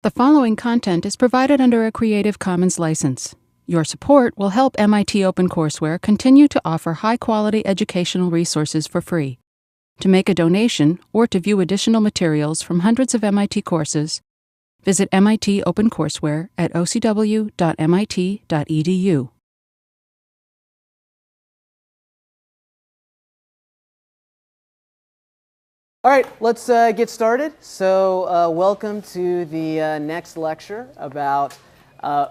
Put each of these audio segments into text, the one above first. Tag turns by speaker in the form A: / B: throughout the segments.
A: The following content is provided under a Creative Commons license. Your support will help MIT OpenCourseware continue to offer high-quality educational resources for free. To make a donation or to view additional materials from hundreds of MIT courses, visit MIT OpenCourseware at ocw.mit.edu.
B: All right, let's get started. So welcome to the next lecture about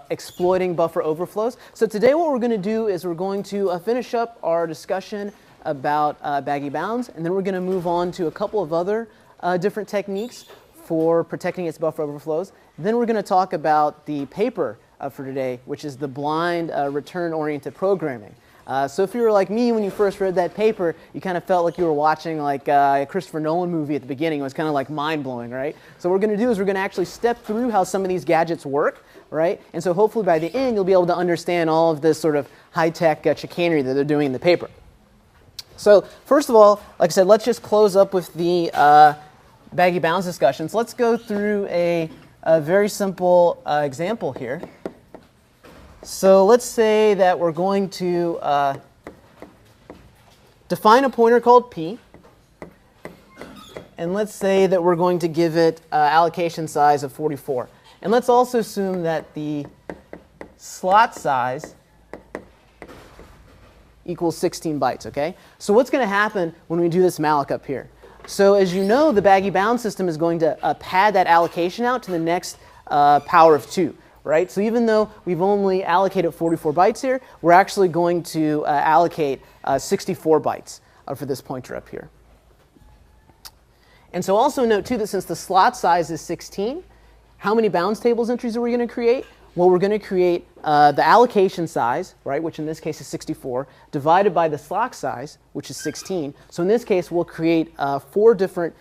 B: exploiting buffer overflows. So today what we're going to do is we're going to finish up our discussion about baggy bounds, and then we're going to move on to a couple of other different techniques for protecting its buffer overflows. Then we're going to talk about the paper for today, which is the blind return-oriented programming. So if you were like me when you first read that paper, you kind of felt like you were watching like a Christopher Nolan movie at the beginning. It was kind of like mind-blowing, right? So what we're going to do is we're going to actually step through how some of these gadgets work, right? And so hopefully by the end you'll be able to understand all of this sort of high-tech chicanery that they're doing in the paper. So first of all, like I said, let's just close up with the baggy bounds discussion. So let's go through a very simple example here. So let's say that we're going to define a pointer called P, and let's say that we're going to give it allocation size of 44. And let's also assume that the slot size equals 16 bytes, okay? So what's going to happen when we do this malloc up here? So as you know, the baggy bound system is going to pad that allocation out to the next power of 2. Right? So even though we've only allocated 44 bytes here, we're actually going to allocate 64 bytes for this pointer up here. And so also note too that since the slot size is 16, how many bounds tables entries are we going to create? Well, we're going to create the allocation size, right, which in this case is 64, divided by the slot size, which is 16. So in this case, we'll create 4 different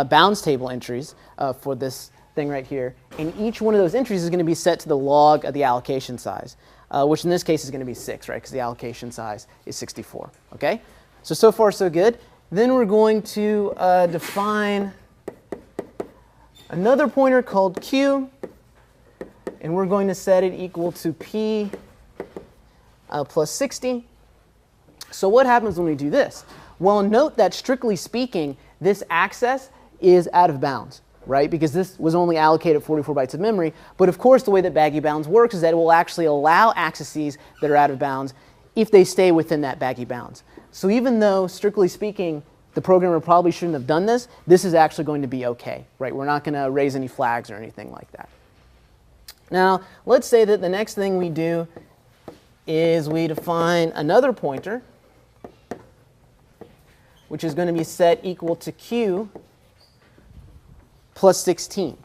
B: bounds table entries for this thing right here, and each one of those entries is going to be set to the log of the allocation size, which in this case is going to be 6, right, because the allocation size is 64. Okay, so far so good. Then we're going to define another pointer called Q, and we're going to set it equal to P plus 60. So what happens when we do this? Well, note that strictly speaking, this access is out of bounds, right? Because this was only allocated 44 bytes of memory. But of course, the way that baggy bounds works is that it will actually allow accesses that are out of bounds if they stay within that baggy bounds. So even though, strictly speaking, the programmer probably shouldn't have done this, this is actually going to be okay, right? We're not going to raise any flags or anything like that. Now, let's say that the next thing we do is we define another pointer, which is going to be set equal to Q plus 16,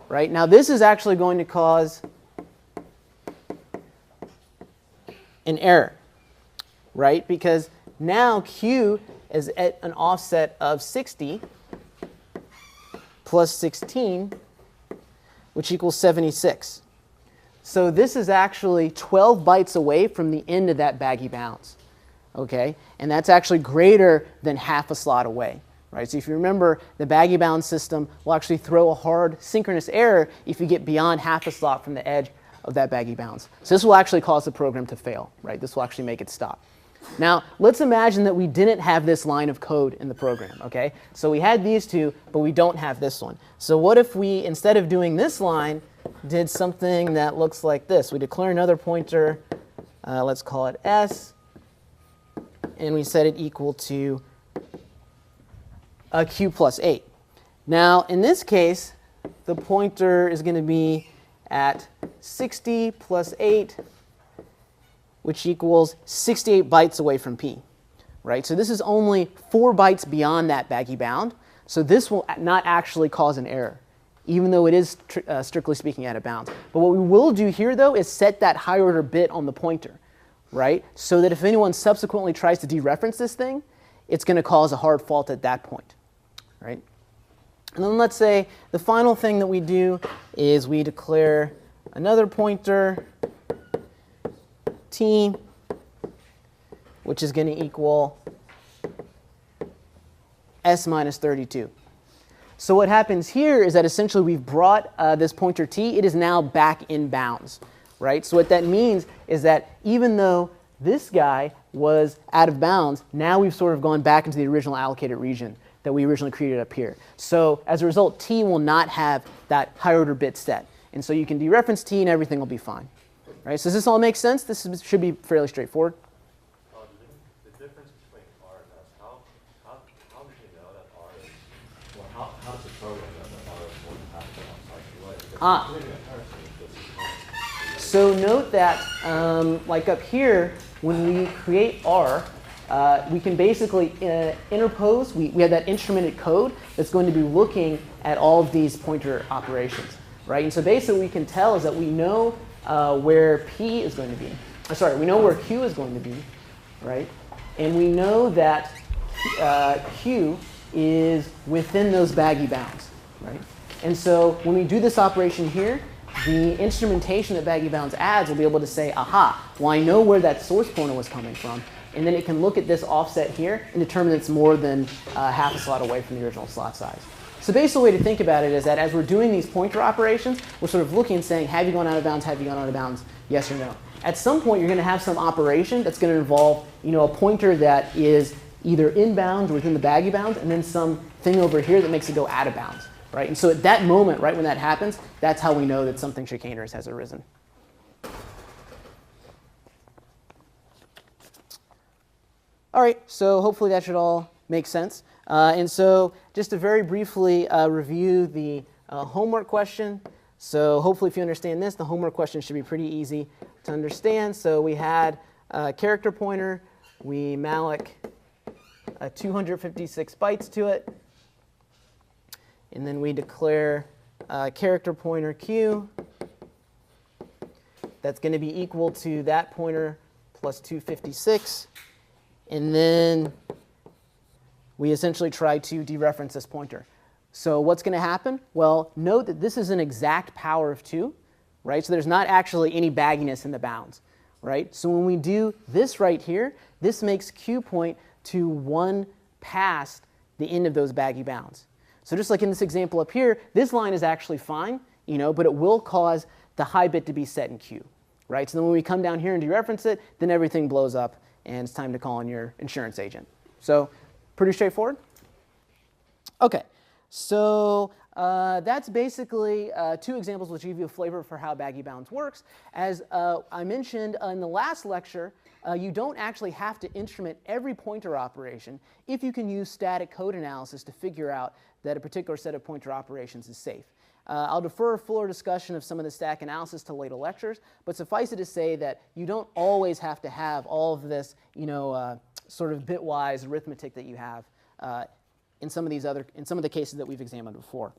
B: right? Now this is actually going to cause an error, right? Because now Q is at an offset of 60 plus 16, which equals 76. So this is actually 12 bytes away from the end of that baggy bounds, okay? And that's actually greater than half a slot away. Right, so if you remember, the baggy bound system will actually throw a hard synchronous error if you get beyond half a slot from the edge of that baggy bounds. So this will actually cause the program to fail. Right, this will actually make it stop. Now, let's imagine that we didn't have this line of code in the program. Okay, so we had these two, but we don't have this one. So what if we, instead of doing this line, did something that looks like this? We declare another pointer, let's call it S, and we set it equal to Q plus 8. Now, in this case, the pointer is going to be at 60 plus 8, which equals 68 bytes away from P. Right? So this is only 4 bytes beyond that baggy bound. So this will not actually cause an error, even though it is strictly speaking out of bounds. But what we will do here, though, is set that higher order bit on the pointer, right? So that if anyone subsequently tries to dereference this thing, it's going to cause a hard fault at that point. Right? And then let's say the final thing that we do is we declare another pointer, T, which is going to equal S minus 32. So what happens here is that essentially we've brought this pointer t, it is now back in bounds, right? So what that means is that even though this guy was out of bounds, now we've sort of gone back into the original allocated region that we originally created up here. So as a result, t will not have that higher order bit set. And so you can dereference t and everything will be fine. Right? So does this all make sense? Should be fairly straightforward.
C: The difference between R and S, how does he know that R is, well, how does the program know that R is more than half the outside delay?
B: So note that, like up here, when we create R, we can basically interpose. We have that instrumented code that's going to be looking at all of these pointer operations, right? And so basically what we can tell is that we know where P is going to be. We know where Q is going to be, right? And we know that Q is within those baggy bounds, right? And so when we do this operation here, the instrumentation that baggy bounds adds will be able to say, aha, well, I know where that source pointer was coming from. And then it can look at this offset here and determine it's more than half a slot away from the original slot size. So basically the way to think about it is that as we're doing these pointer operations, we're sort of looking and saying, have you gone out of bounds, have you gone out of bounds, yes or no. At some point, you're going to have some operation that's going to involve a pointer that is either in bounds or within the baggy bounds, and then some thing over here that makes it go out of bounds. Right? And so at that moment, right when that happens, that's how we know that something chicanerous has arisen. All right, so hopefully that should all make sense. And so just to very briefly review the homework question. So hopefully if you understand this, the homework question should be pretty easy to understand. So we had a character pointer. We malloc 256 bytes to it. And then we declare character pointer q that's going to be equal to that pointer plus 256. And then we essentially try to dereference this pointer. So what's going to happen? Well, note that this is an exact power of 2, right? So there's not actually any bagginess in the bounds, right? So when we do this right here, this makes q point to 1 past the end of those baggy bounds. So just like in this example up here, this line is actually fine, but it will cause the high bit to be set in q, right? So then when we come down here and dereference it, then everything blows up and it's time to call in your insurance agent. So pretty straightforward. Okay, so that's basically 2 examples which give you a flavor for how baggy bounds works. As I mentioned in the last lecture, you don't actually have to instrument every pointer operation if you can use static code analysis to figure out that a particular set of pointer operations is safe. I'll defer a fuller discussion of some of the stack analysis to later lectures, but suffice it to say that you don't always have to have all of this, sort of bitwise arithmetic that you have in some of the cases that we've examined before.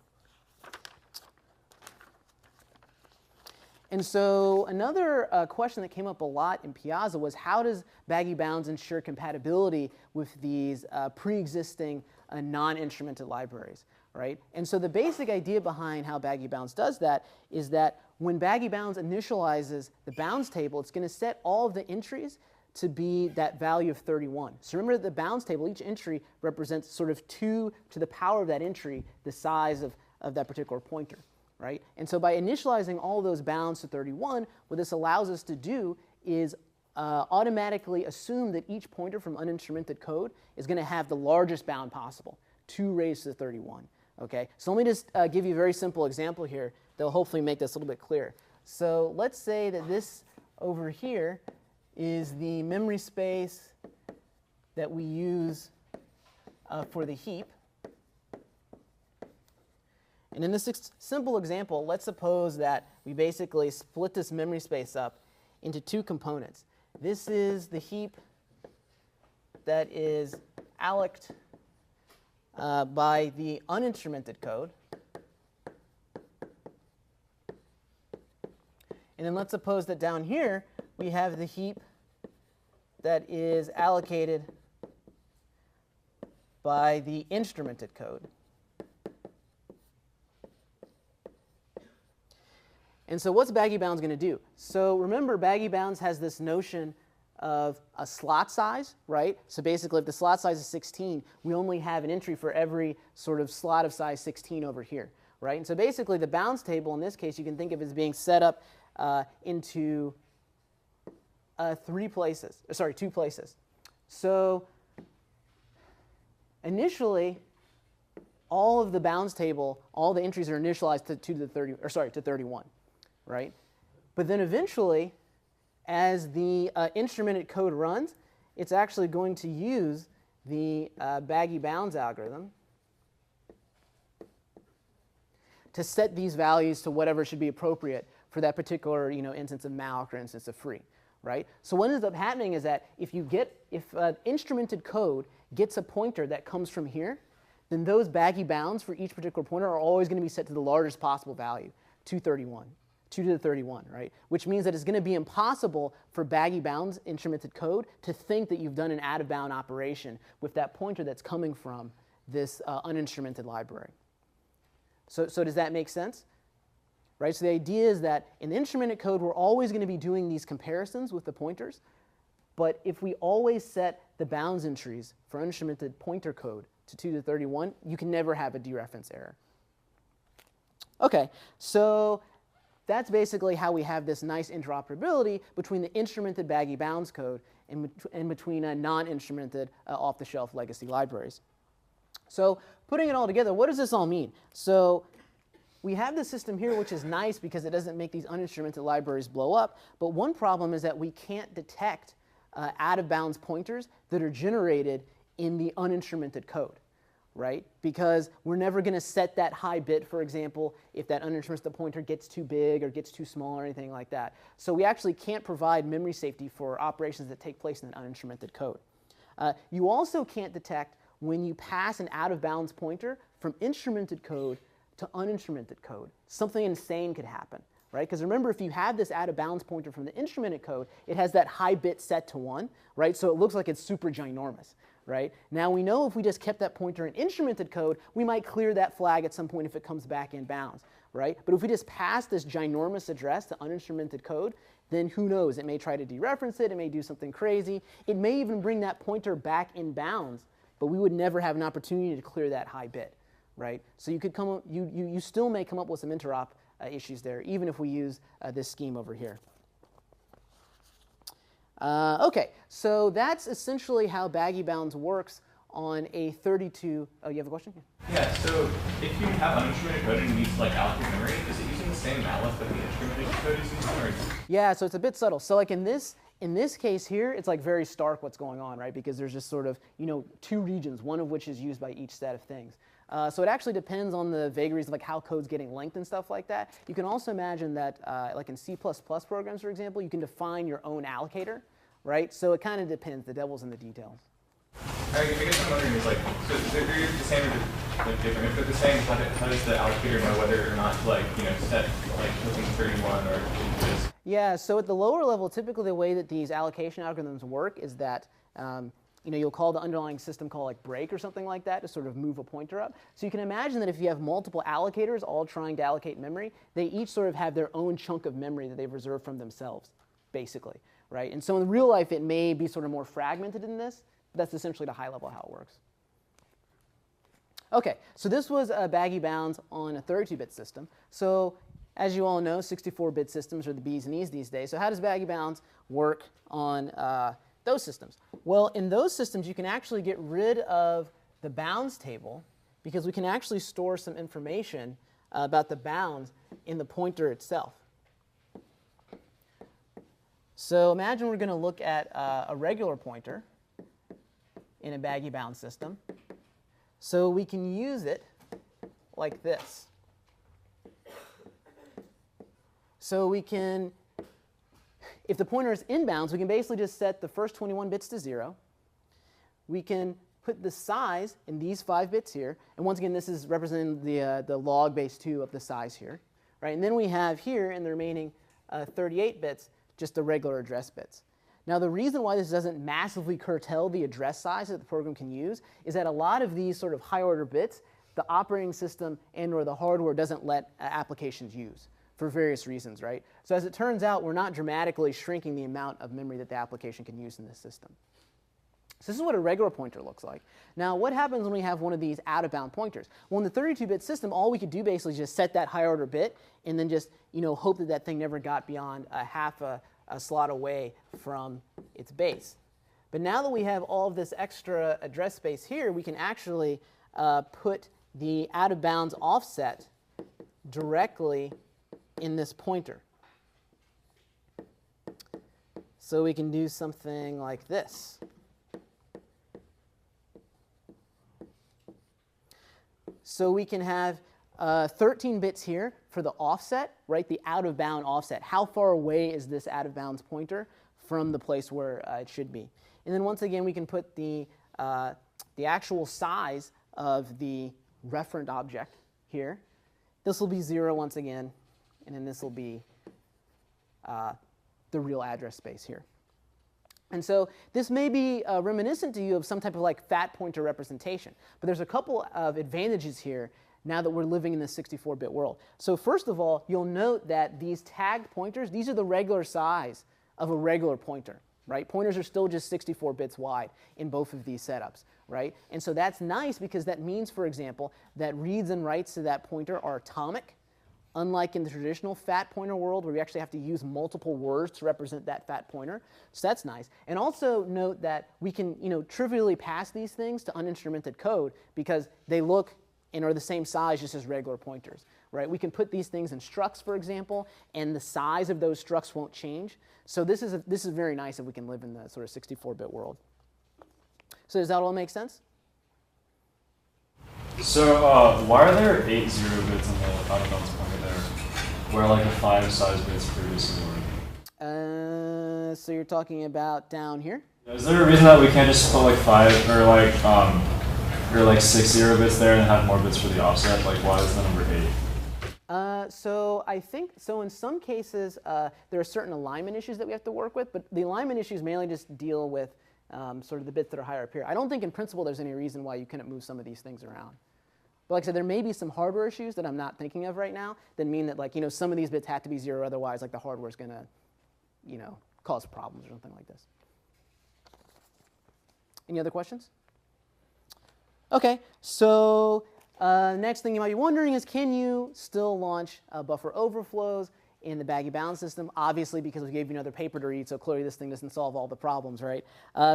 B: And so another question that came up a lot in Piazza was, how does baggy bounds ensure compatibility with these pre-existing non-instrumented libraries, right? And so the basic idea behind how baggy bounds does that is that when baggy bounds initializes the bounds table, it's going to set all of the entries to be that value of 31. So remember that the bounds table, each entry represents sort of 2 to the power of that entry, the size of that particular pointer. Right? And so by initializing all those bounds to 31, what this allows us to do is automatically assume that each pointer from uninstrumented code is going to have the largest bound possible, 2 raised to the 31. Okay? So let me just give you a very simple example here that will hopefully make this a little bit clearer. So let's say that this over here is the memory space that we use for the heap. And in this simple example, let's suppose that we basically split this memory space up into 2 components. This is the heap that is alloced by the uninstrumented code. And then let's suppose that down here we have the heap that is allocated by the instrumented code. And so what's baggy bounds going to do? So remember, baggy bounds has this notion of a slot size, right? So basically, if the slot size is 16, we only have an entry for every sort of slot of size 16 over here, right? And so basically, the bounds table in this case, you can think of as being set up into two places. So initially, all of the bounds table, all the entries are initialized to 31, right? But then eventually, as the instrumented code runs, it's actually going to use the baggy bounds algorithm to set these values to whatever should be appropriate for that particular instance of malloc or instance of free, right? So what ends up happening is that if instrumented code gets a pointer that comes from here, then those baggy bounds for each particular pointer are always going to be set to the largest possible value, 231. 2 to the 31, right? Which means that it's going to be impossible for baggy bounds instrumented code to think that you've done an out-of-bound operation with that pointer that's coming from this uninstrumented library. So does that make sense? Right? So the idea is that in the instrumented code, we're always going to be doing these comparisons with the pointers. But if we always set the bounds entries for uninstrumented pointer code to 2 to the 31, you can never have a dereference error. OK, so that's basically how we have this nice interoperability between the instrumented baggy bounds code and between non-instrumented off-the-shelf legacy libraries. So putting it all together, what does this all mean? So we have the system here, which is nice because it doesn't make these uninstrumented libraries blow up. But one problem is that we can't detect out-of-bounds pointers that are generated in the uninstrumented code, right? Because we're never going to set that high bit, for example, if that uninstrumented pointer gets too big or gets too small or anything like that. So we actually can't provide memory safety for operations that take place in that uninstrumented code. You also can't detect when you pass an out-of-bounds pointer from instrumented code to uninstrumented code. Something insane could happen, right? Because remember, if you have this out-of-bounds pointer from the instrumented code, it has that high bit set to 1, right? So it looks like it's super ginormous, right? Now we know if we just kept that pointer in instrumented code, we might clear that flag at some point if it comes back in bounds, right? But if we just pass this ginormous address to uninstrumented code, then who knows? It may try to dereference it. It may do something crazy. It may even bring that pointer back in bounds, but we would never have an opportunity to clear that high bit, right? So you could you still may come up with some interop issues there, even if we use this scheme over here. OK, so that's essentially how baggy bounds works on a 32. Oh, you have a question?
D: Yeah. So if you have uninstrumented code and you need to allocate memory, is it using the same malloc that the instrumented code is using? Or
B: yeah. So it's a bit subtle. So like in this case here, it's like very stark what's going on, right? Because there's just sort of two regions, one of which is used by each set of things. So it actually depends on the vagaries of like how code's getting linked and stuff like that. You can also imagine that like in C++ programs, for example, you can define your own allocator, right? So it kind of depends. The devil's in the details.
D: I guess what I'm wondering is so if they're the same or different, if they're the same, how does the allocator know whether or not set within 31 or just?
B: Yeah. So at the lower level, typically the way that these allocation algorithms work is that you'll call the underlying system call like break or something like that to sort of move a pointer up. So you can imagine that if you have multiple allocators all trying to allocate memory, they each sort of have their own chunk of memory that they've reserved from themselves, basically, right? And so in real life, it may be sort of more fragmented than this. But that's essentially the high level how it works. OK, so this was baggy bounds on a 32-bit system. So as you all know, 64-bit systems are the bees knees these days. So how does baggy bounds work on those systems? Well, in those systems, you can actually get rid of the bounds table because we can actually store some information about the bounds in the pointer itself. So imagine we're going to look at a regular pointer in a baggy bounds system. So we can use it like this. So we can, if the pointer is in bounds, we can basically just set the first 21 bits to 0. We can put the size in these 5 bits here. And once again, this is representing the log base 2 of the size here, right? And then we have here in the remaining 38 bits just the regular address bits. Now, the reason why this doesn't massively curtail the address size that the program can use is that a lot of these sort of high-order bits, the operating system and or the hardware doesn't let applications use. for various reasons, right? So as it turns out, we're not dramatically shrinking the amount of memory that the application can use in this system. So this is what a regular pointer looks like. Now, what happens when we have one of these out-of-bound pointers? Well, in the 32-bit system, all we could do basically is just set that higher order bit and then just hope that that thing never got beyond a half a slot away from its base. But now that we have all of this extra address space here, we can actually put the out-of-bounds offset directly in this pointer. So we can do something like this. So we can have 13 bits here for the offset, right? The out-of-bound offset. How far away is this out-of-bounds pointer from the place where it should be? And then once again, we can put the actual size of the referent object here. This will be 0 once again, and then this will be the real address space here. And so this may be reminiscent to you of some type of like fat pointer representation. But there's a couple of advantages here now that we're living in this 64-bit world. So first of all, you'll note that these tagged pointers, these are the regular size of a regular pointer. Right? Pointers are still just 64 bits wide in both of these setups. Right? And so that's nice because that means, for example, that reads and writes to that pointer are atomic. Unlike in the traditional fat pointer world where we actually have to use multiple words to represent that fat pointer. So that's nice. And also note that we can trivially pass these things to uninstrumented code because they look and are the same size just as regular pointers. Right? We can put these things in structs, for example, and the size of those structs won't change. So this is very nice if we can live in the sort of 64-bit world. So does that all make sense?
C: So why are there 8 0 bits on the out-of-bounds pointer there, where like the 5 size bits previously were?
B: So you're talking about down here?
C: Is there a reason that we can't just put like 5 or like 6 0 bits there and have more bits for the offset? Like why is the number 8?
B: So I think, so in some cases, there are certain alignment issues that we have to work with, but the alignment issues mainly just deal with sort of the bits that are higher up here. I don't think in principle there's any reason why you couldn't move some of these things around. But like I said, there may be some hardware issues that I'm not thinking of right now that mean that like, some of these bits have to be 0, otherwise like the hardware is going to, cause problems or something like this. Any other questions? Okay, so next thing you might be wondering is, can you still launch buffer overflows in the baggy bound system? Obviously, because we gave you another paper to read, so clearly this thing doesn't solve all the problems, right?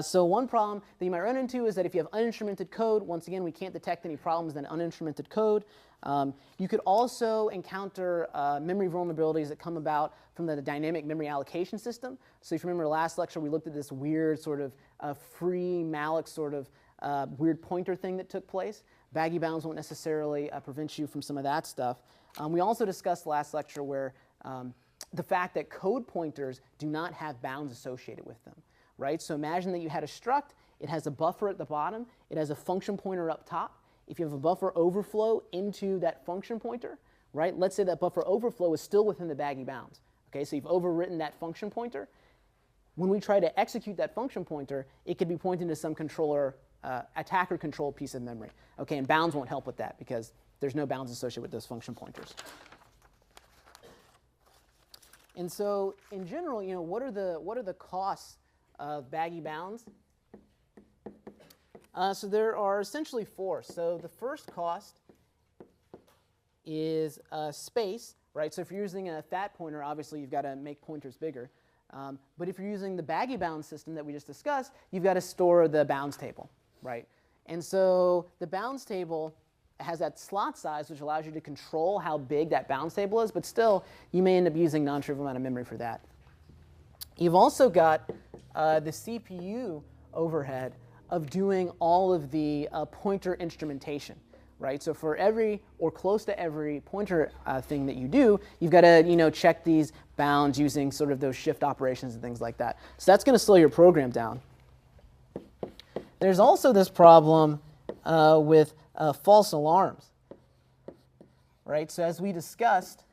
B: So one problem that you might run into is that if you have uninstrumented code, once again, we can't detect any problems in uninstrumented code. You could also encounter memory vulnerabilities that come about from the dynamic memory allocation system. So if you remember last lecture, we looked at this weird sort of free malloc sort of weird pointer thing that took place. Baggy bounds won't necessarily prevent you from some of that stuff. We also discussed last lecture where the fact that code pointers do not have bounds associated with them, right? So imagine that you had a struct, it has a buffer at the bottom, it has a function pointer up top. If you have a buffer overflow into that function pointer, right? Let's say that buffer overflow is still within the baggy bounds. Okay, so you've overwritten that function pointer. When we try to execute that function pointer, it could be pointing to some controller, attacker-controlled piece of memory. Okay, and bounds won't help with that because there's no bounds associated with those function pointers. And so, in general, what are the costs of baggy bounds? So there are essentially 4. So the first cost is space, right? So if you're using a fat pointer, obviously you've got to make pointers bigger. But if you're using the baggy bounds system that we just discussed, you've got to store the bounds table, right? And so the bounds table has that slot size, which allows you to control how big that bounds table is, but still, you may end up using a non-trivial amount of memory for that. You've also got the CPU overhead of doing all of the pointer instrumentation, right? So for every, or close to every pointer thing that you do, you've got to check these bounds using sort of those shift operations and things like that. So that's going to slow your program down. There's also this problem with false alarms, right? So as we discussed,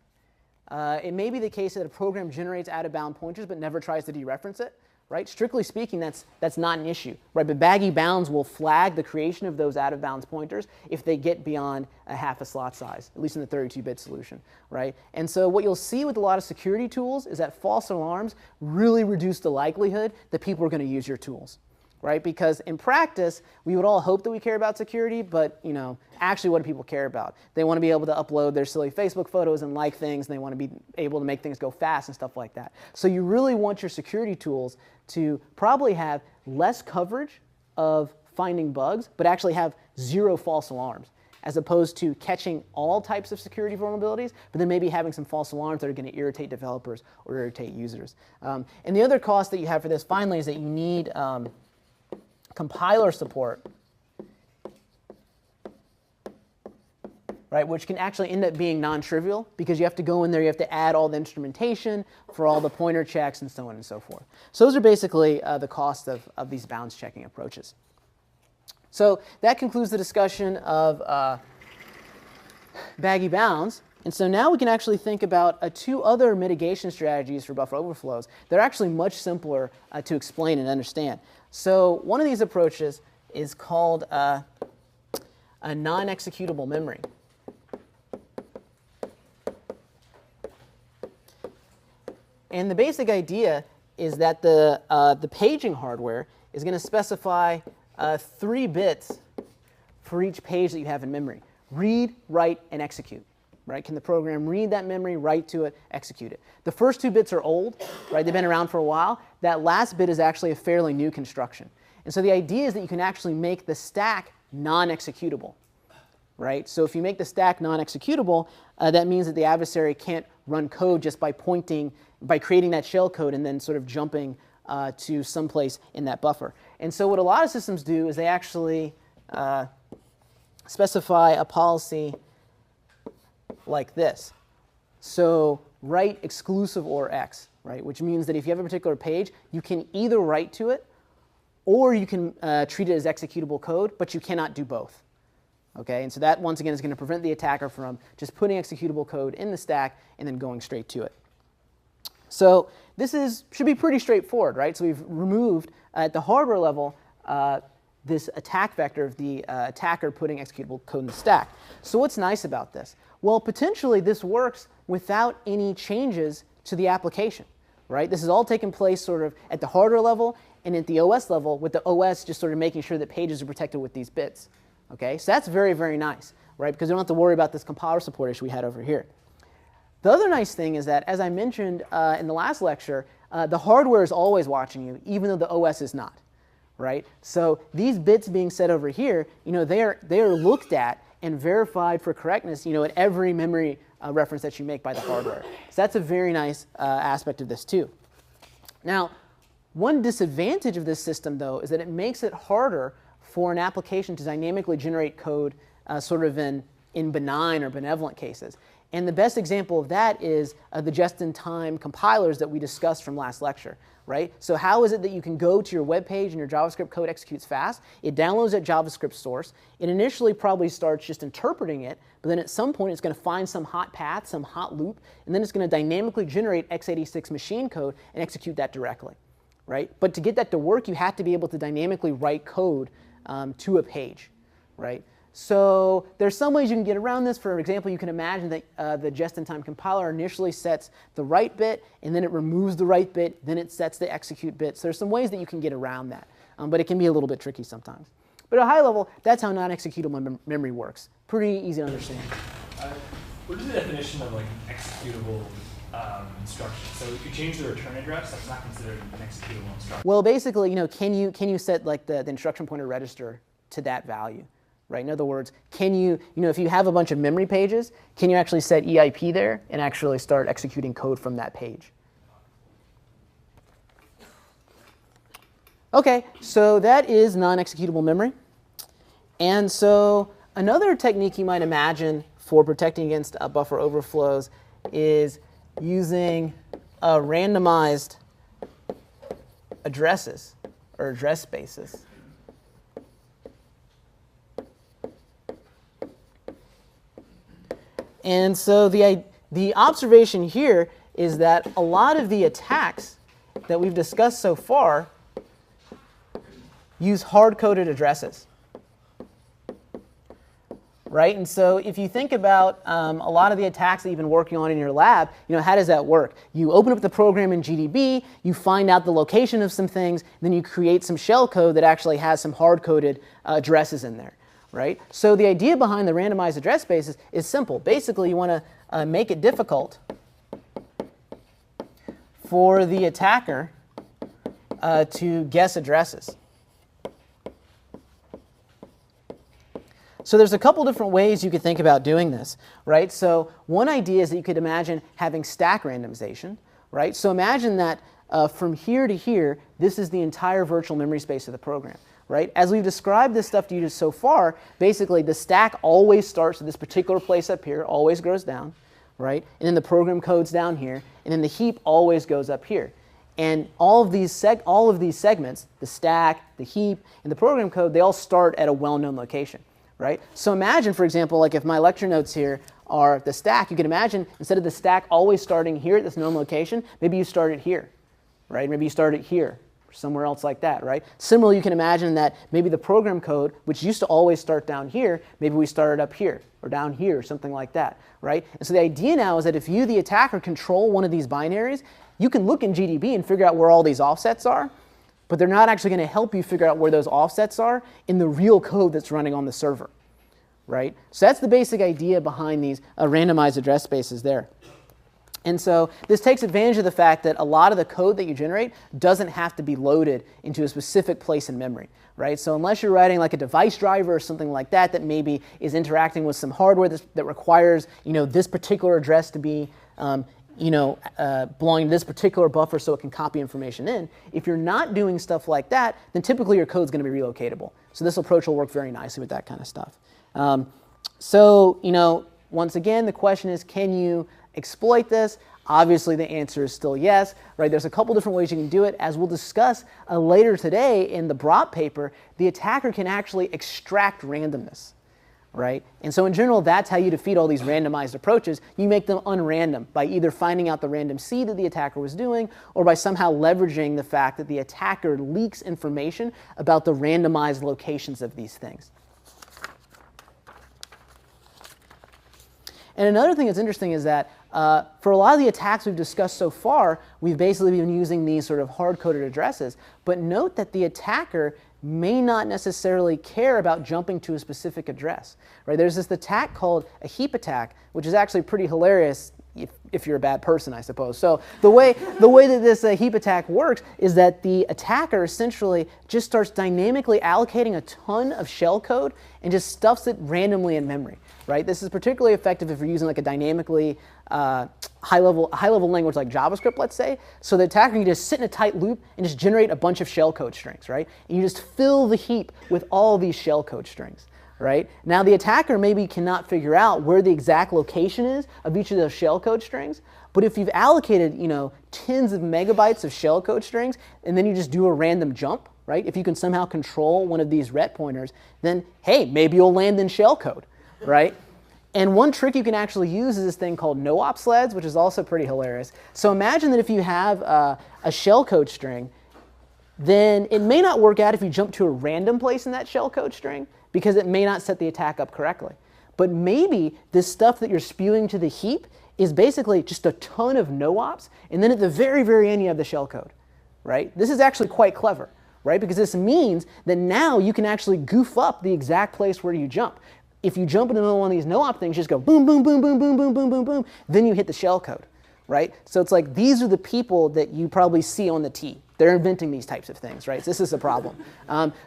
B: it may be the case that a program generates out-of-bound pointers but never tries to dereference it, right? Strictly speaking, that's not an issue, right? But baggy bounds will flag the creation of those out of bounds pointers if they get beyond a half a slot size, at least in the 32-bit solution, right? And so what you'll see with a lot of security tools is that false alarms really reduce the likelihood that people are going to use your tools, right? Because in practice, we would all hope that we care about security, but actually what do people care about? They want to be able to upload their silly Facebook photos and like things, and they want to be able to make things go fast and stuff like that. So you really want your security tools to probably have less coverage of finding bugs, but actually have 0 false alarms, as opposed to catching all types of security vulnerabilities, but then maybe having some false alarms that are going to irritate developers or irritate users. And the other cost that you have for this, finally, is that you need compiler support, right, which can actually end up being non-trivial because you have to go in there, you have to add all the instrumentation for all the pointer checks and so on and so forth. So those are basically the cost of these bounds checking approaches. So that concludes the discussion of baggy bounds. And so now we can actually think about 2 other mitigation strategies for buffer overflows. They're actually much simpler to explain and understand. So one of these approaches is called a non-executable memory. And the basic idea is that the paging hardware is going to specify 3 bits for each page that you have in memory. Read, write, and execute. Right? Can the program read that memory, write to it, execute it? The first 2 bits are old, right? They've been around for a while. That last bit is actually a fairly new construction. And so the idea is that you can actually make the stack non-executable, right? So if you make the stack non-executable, that means that the adversary can't run code just by creating that shell code and then sort of jumping to someplace in that buffer. And so what a lot of systems do is they actually specify a policy like this. So write exclusive or X, right? Which means that if you have a particular page, you can either write to it or you can treat it as executable code, but you cannot do both. Okay, and so that once again is going to prevent the attacker from just putting executable code in the stack and then going straight to it. So this should be pretty straightforward, right? So we've removed at the hardware level this attack vector of the attacker putting executable code in the stack. So what's nice about this? Well, potentially this works without any changes to the application, right? This is all taking place sort of at the hardware level and at the OS level, with the OS just sort of making sure that pages are protected with these bits. Okay, so that's very, very nice, right? Because we don't have to worry about this compiler support issue we had over here. The other nice thing is that, as I mentioned in the last lecture, the hardware is always watching you, even though the OS is not, right? So these bits being set over here, they are looked at and verified for correctness, at every memory reference that you make by the hardware. So that's a very nice aspect of this too. Now, one disadvantage of this system, though, is that it makes it harder for an application to dynamically generate code sort of in benign or benevolent cases. And the best example of that is the just-in-time compilers that we discussed from last lecture, right? So how is it that you can go to your web page and your JavaScript code executes fast? It downloads that JavaScript source. It initially probably starts just interpreting it, but then at some point it's going to find some hot path, some hot loop, and then it's going to dynamically generate x86 machine code and execute that directly, right? But to get that to work, you have to be able to dynamically write code to a page, right? So there's some ways you can get around this. For example, you can imagine that the just-in-time compiler initially sets the write bit, and then it removes the write bit, then it sets the execute bit. So there's some ways that you can get around that, but it can be a little bit tricky sometimes. But at a high level, that's how non-executable memory works. Pretty easy to understand.
E: What is the definition of like an executable instruction? So if you change the return address, that's not considered an executable instruction.
B: Well, basically, can you set like the instruction pointer register to that value? Right? In other words, can you, if you have a bunch of memory pages, can you actually set EIP there and actually start executing code from that page? Okay, so that is non-executable memory. And so another technique you might imagine for protecting against buffer overflows is using randomized addresses or address spaces. And so the observation here is that a lot of the attacks that we've discussed so far use hard-coded addresses. Right? And so if you think about a lot of the attacks that you've been working on in your lab, how does that work? You open up the program in GDB, you find out the location of some things, then you create some shell code that actually has some hard-coded addresses in there. Right? So the idea behind the randomized address spaces is simple. Basically, you want to make it difficult for the attacker to guess addresses. So there's a couple different ways you could think about doing this, right? So one idea is that you could imagine having stack randomization, right? So imagine that from here to here, this is the entire virtual memory space of the program, right? As we've described this stuff to you so far, basically the stack always starts at this particular place up here, always grows down, right? And then the program code's down here, and then the heap always goes up here. And all of these segments, the stack, the heap, and the program code, they all start at a well-known location. Right? So imagine, for example, like if my lecture notes here are the stack, you can imagine instead of the stack always starting here at this known location, maybe you start it here, right? Maybe you start it here, or somewhere else like that, right? Similarly, you can imagine that maybe the program code, which used to always start down here, maybe we start it up here, or down here, or something like that, right? And so the idea now is that if you, the attacker, control one of these binaries, you can look in GDB and figure out where all these offsets are, but they're not actually going to help you figure out where those offsets are in the real code that's running on the server, right? So that's the basic idea behind these randomized address spaces there. And so this takes advantage of the fact that a lot of the code that you generate doesn't have to be loaded into a specific place in memory, right? So unless you're writing like a device driver or something like that that maybe is interacting with some hardware that requires this particular address to be belonging to this particular buffer so it can copy information in. If you're not doing stuff like that, then typically your code is going to be relocatable. So this approach will work very nicely with that kind of stuff. Once again, the question is, can you exploit this? Obviously, the answer is still yes. Right? There's a couple different ways you can do it. As we'll discuss later today in the Bropp paper, the attacker can actually extract randomness. Right? And so in general, that's how you defeat all these randomized approaches. You make them unrandom by either finding out the random seed that the attacker was doing or by somehow leveraging the fact that the attacker leaks information about the randomized locations of these things. And another thing that's interesting is that for a lot of the attacks we've discussed so far, we've basically been using these sort of hard-coded addresses. But note that the attacker may not necessarily care about jumping to a specific address. Right? There's this attack called a heap attack, which is actually pretty hilarious if you're a bad person, I suppose. So the way that this heap attack works is that the attacker essentially just starts dynamically allocating a ton of shell code and just stuffs it randomly in memory. Right? This is particularly effective if you're using like a dynamically high-level language like JavaScript, let's say. So the attacker can just sit in a tight loop and just generate a bunch of shellcode strings, right? And you just fill the heap with all these shellcode strings, right? Now the attacker maybe cannot figure out where the exact location is of each of those shellcode strings, but if you've allocated, tens of megabytes of shellcode strings, and then you just do a random jump, right? If you can somehow control one of these ret pointers, then hey, maybe you'll land in shellcode, right? And one trick you can actually use is this thing called no-op sleds, which is also pretty hilarious. So imagine that if you have a shellcode string, then it may not work out if you jump to a random place in that shellcode string because it may not set the attack up correctly. But maybe this stuff that you're spewing to the heap is basically just a ton of no-ops, and then at the very, very end you have the shellcode, right? This is actually quite clever, right? Because this means that now you can actually goof up the exact place where you jump. If you jump in the middle of one of these no-op things, just go boom, boom, boom, boom, boom, boom, boom, boom, boom, then you hit the shellcode, right? So it's like these are the people that you probably see on the T. They're inventing these types of things, right? So this is a problem.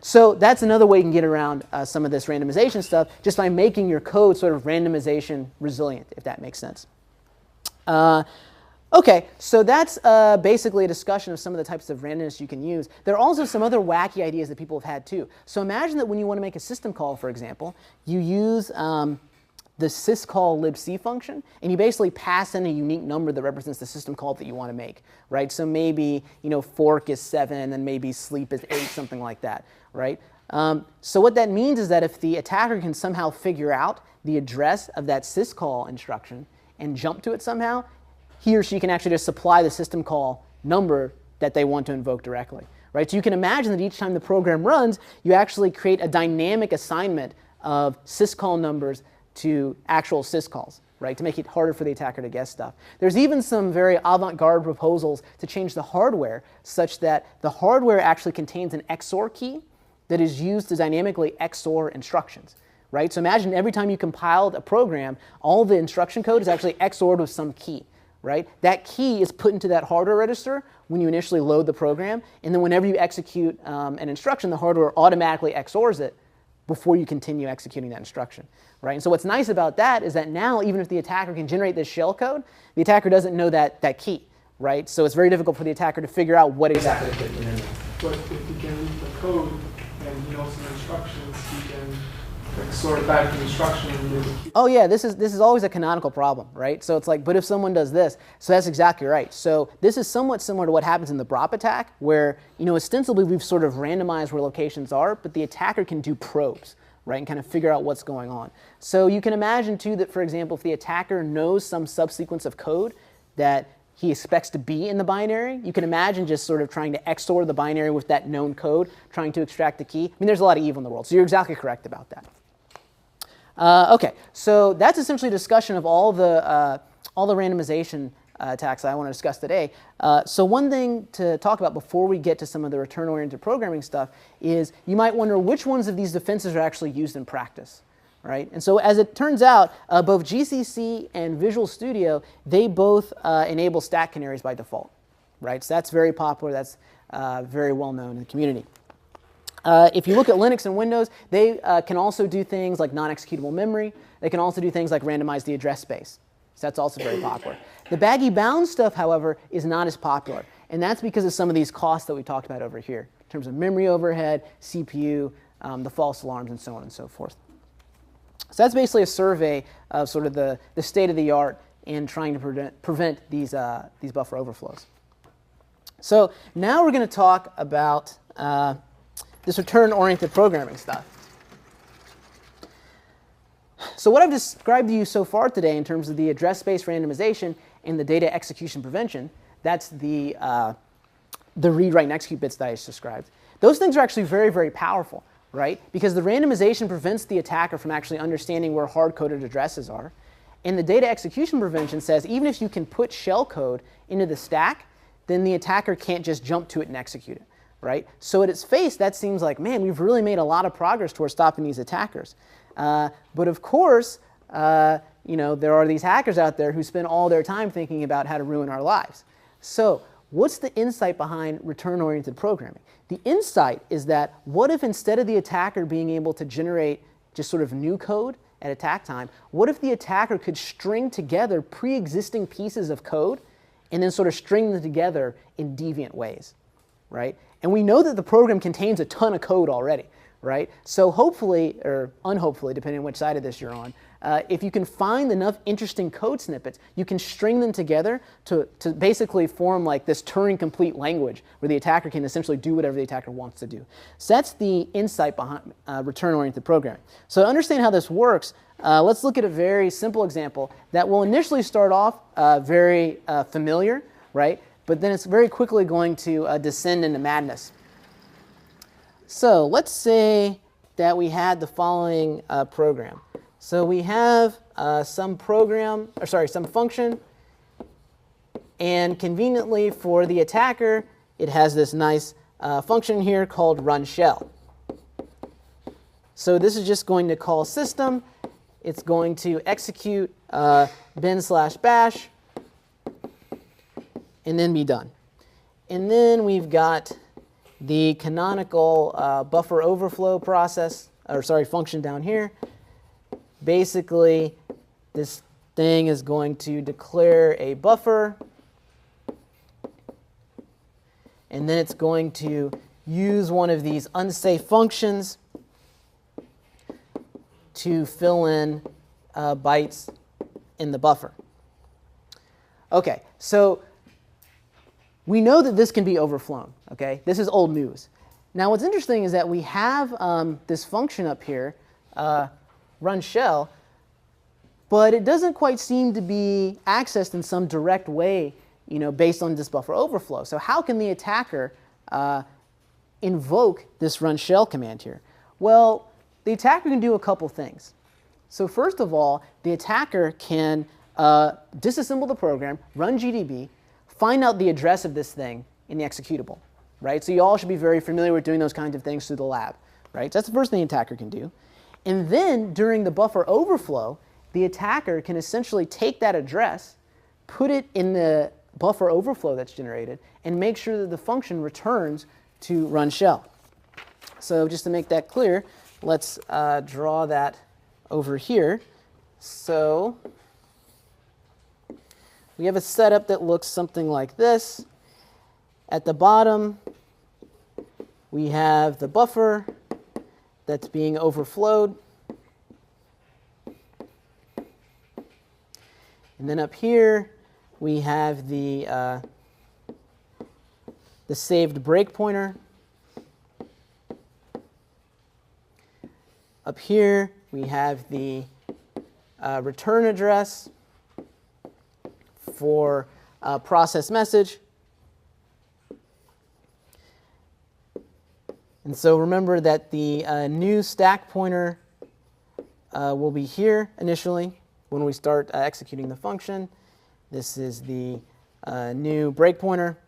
B: So that's another way you can get around some of this randomization stuff, just by making your code sort of randomization resilient, if that makes sense. Okay, so that's basically a discussion of some of the types of randomness you can use. There are also some other wacky ideas that people have had too. So imagine that when you want to make a system call, for example, you use the syscall libc function, and you basically pass in a unique number that represents the system call that you want to make, right? So maybe fork is 7, and then maybe sleep is 8, something like that, right? So what that means is that if the attacker can somehow figure out the address of that syscall instruction and jump to it somehow, he or she can actually just supply the system call number that they want to invoke directly. Right? So you can imagine that each time the program runs, you actually create a dynamic assignment of syscall numbers to actual syscalls, right, to make it harder for the attacker to guess stuff. There's even some very avant-garde proposals to change the hardware such that the hardware actually contains an XOR key that is used to dynamically XOR instructions. Right? So imagine every time you compiled a program, all the instruction code is actually XORed with some key. Right? That key is put into that hardware register when you initially load the program, and then whenever you execute an instruction, the hardware automatically XORs it before you continue executing that instruction. Right? And so what's nice about that is that now, even if the attacker can generate this shellcode, the attacker doesn't know that key. Right? So it's very difficult for the attacker to figure out what exactly to put in there.
F: But if he can read the code and he knows some instructions, he can sort back the instruction and give the key.
B: Oh yeah, this is always a canonical problem, right? So it's like, but if someone does this, so that's exactly right. So this is somewhat similar to what happens in the BROP attack, where ostensibly we've sort of randomized where locations are, but the attacker can do probes, right, and kind of figure out what's going on. So you can imagine too that, for example, if the attacker knows some subsequence of code that he expects to be in the binary, you can imagine just sort of trying to XOR the binary with that known code, trying to extract the key. I mean, there's a lot of evil in the world, so you're exactly correct about that. Okay, so that's essentially a discussion of all the randomization attacks I want to discuss today. So one thing to talk about before we get to some of the return-oriented programming stuff is you might wonder which ones of these defenses are actually used in practice. Right? And so as it turns out, both GCC and Visual Studio, they both enable stack canaries by default. Right? So that's very popular. That's very well known in the community. If you look at Linux and Windows, they can also do things like non-executable memory. They can also do things like randomize the address space. So that's also very popular. The baggy bound stuff, however, is not as popular. And that's because of some of these costs that we talked about over here, in terms of memory overhead, CPU, the false alarms, and so on and so forth. So that's basically a survey of sort of the state of the art in trying to prevent these buffer overflows. So now we're going to talk about this return-oriented programming stuff. So what I've described to you so far today in terms of the address space randomization and the data execution prevention, that's the read, write, and execute bits that I just described. Those things are actually very, very powerful, right? Because the randomization prevents the attacker from actually understanding where hard-coded addresses are. And the data execution prevention says even if you can put shellcode into the stack, then the attacker can't just jump to it and execute it. Right? So at its face, that seems like, man, we've really made a lot of progress towards stopping these attackers. But of course, there are these hackers out there who spend all their time thinking about how to ruin our lives. So what's the insight behind return-oriented programming? The insight is that what if instead of the attacker being able to generate just sort of new code at attack time, what if the attacker could string together pre-existing pieces of code and then sort of string them together in deviant ways? Right? And we know that the program contains a ton of code already, right? So hopefully, or unhopefully, depending on which side of this you're on, if you can find enough interesting code snippets, you can string them together to basically form like this Turing-complete language where the attacker can essentially do whatever the attacker wants to do. So that's the insight behind return-oriented programming. So to understand how this works, let's look at a very simple example that will initially start off very familiar, right? But then it's very quickly going to descend into madness. So let's say that we had the following program. So we have some function, and conveniently for the attacker, it has this nice function here called run shell. So this is just going to call system. It's going to execute bin/bash. And then be done. And then we've got the canonical buffer overflow function down here. Basically, this thing is going to declare a buffer, and then it's going to use one of these unsafe functions to fill in bytes in the buffer. Okay, so we know that this can be overflown. Okay, this is old news. Now, what's interesting is that we have this function up here, run shell, but it doesn't quite seem to be accessed in some direct way based on this buffer overflow. So how can the attacker invoke this run shell command here? Well, the attacker can do a couple things. So first of all, the attacker can disassemble the program, run GDB, find out the address of this thing in the executable, right? So you all should be very familiar with doing those kinds of things through the lab, right? So that's the first thing the attacker can do. And then during the buffer overflow, the attacker can essentially take that address, put it in the buffer overflow that's generated, and make sure that the function returns to run shell. So just to make that clear, let's draw that over here. So we have a setup that looks something like this. At the bottom, we have the buffer that's being overflowed. And then up here, we have the saved break pointer. Up here, we have the return address for process message. And so remember that the new stack pointer will be here initially when we start executing the function. This is the new break pointer.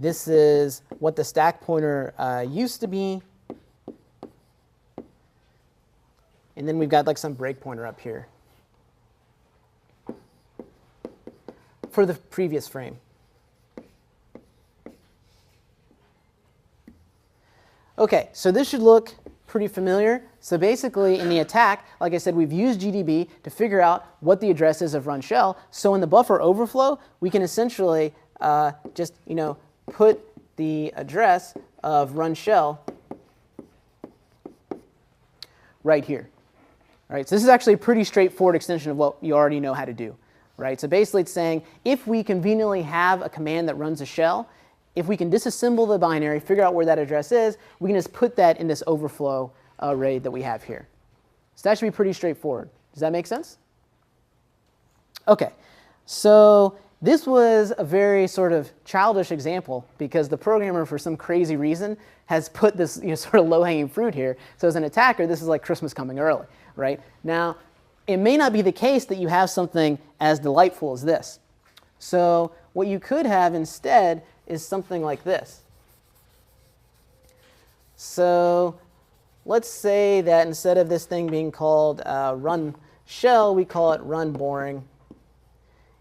B: This is what the stack pointer used to be. And then we've got like some break pointer up here for the previous frame. OK, so this should look pretty familiar. So basically, in the attack, like I said, we've used GDB to figure out what the address is of run shell. So in the buffer overflow, we can essentially just put the address of run shell right here. Right? So this is actually a pretty straightforward extension of what you already know how to do. Right? So basically, it's saying if we conveniently have a command that runs a shell, if we can disassemble the binary, figure out where that address is, we can just put that in this overflow array that we have here. So that should be pretty straightforward. Does that make sense? OK, so this was a very sort of childish example because the programmer, for some crazy reason, has put this sort of low-hanging fruit here. So as an attacker, this is like Christmas coming early, right? Now, it may not be the case that you have something as delightful as this. So what you could have instead is something like this. So let's say that instead of this thing being called run shell, we call it run boring.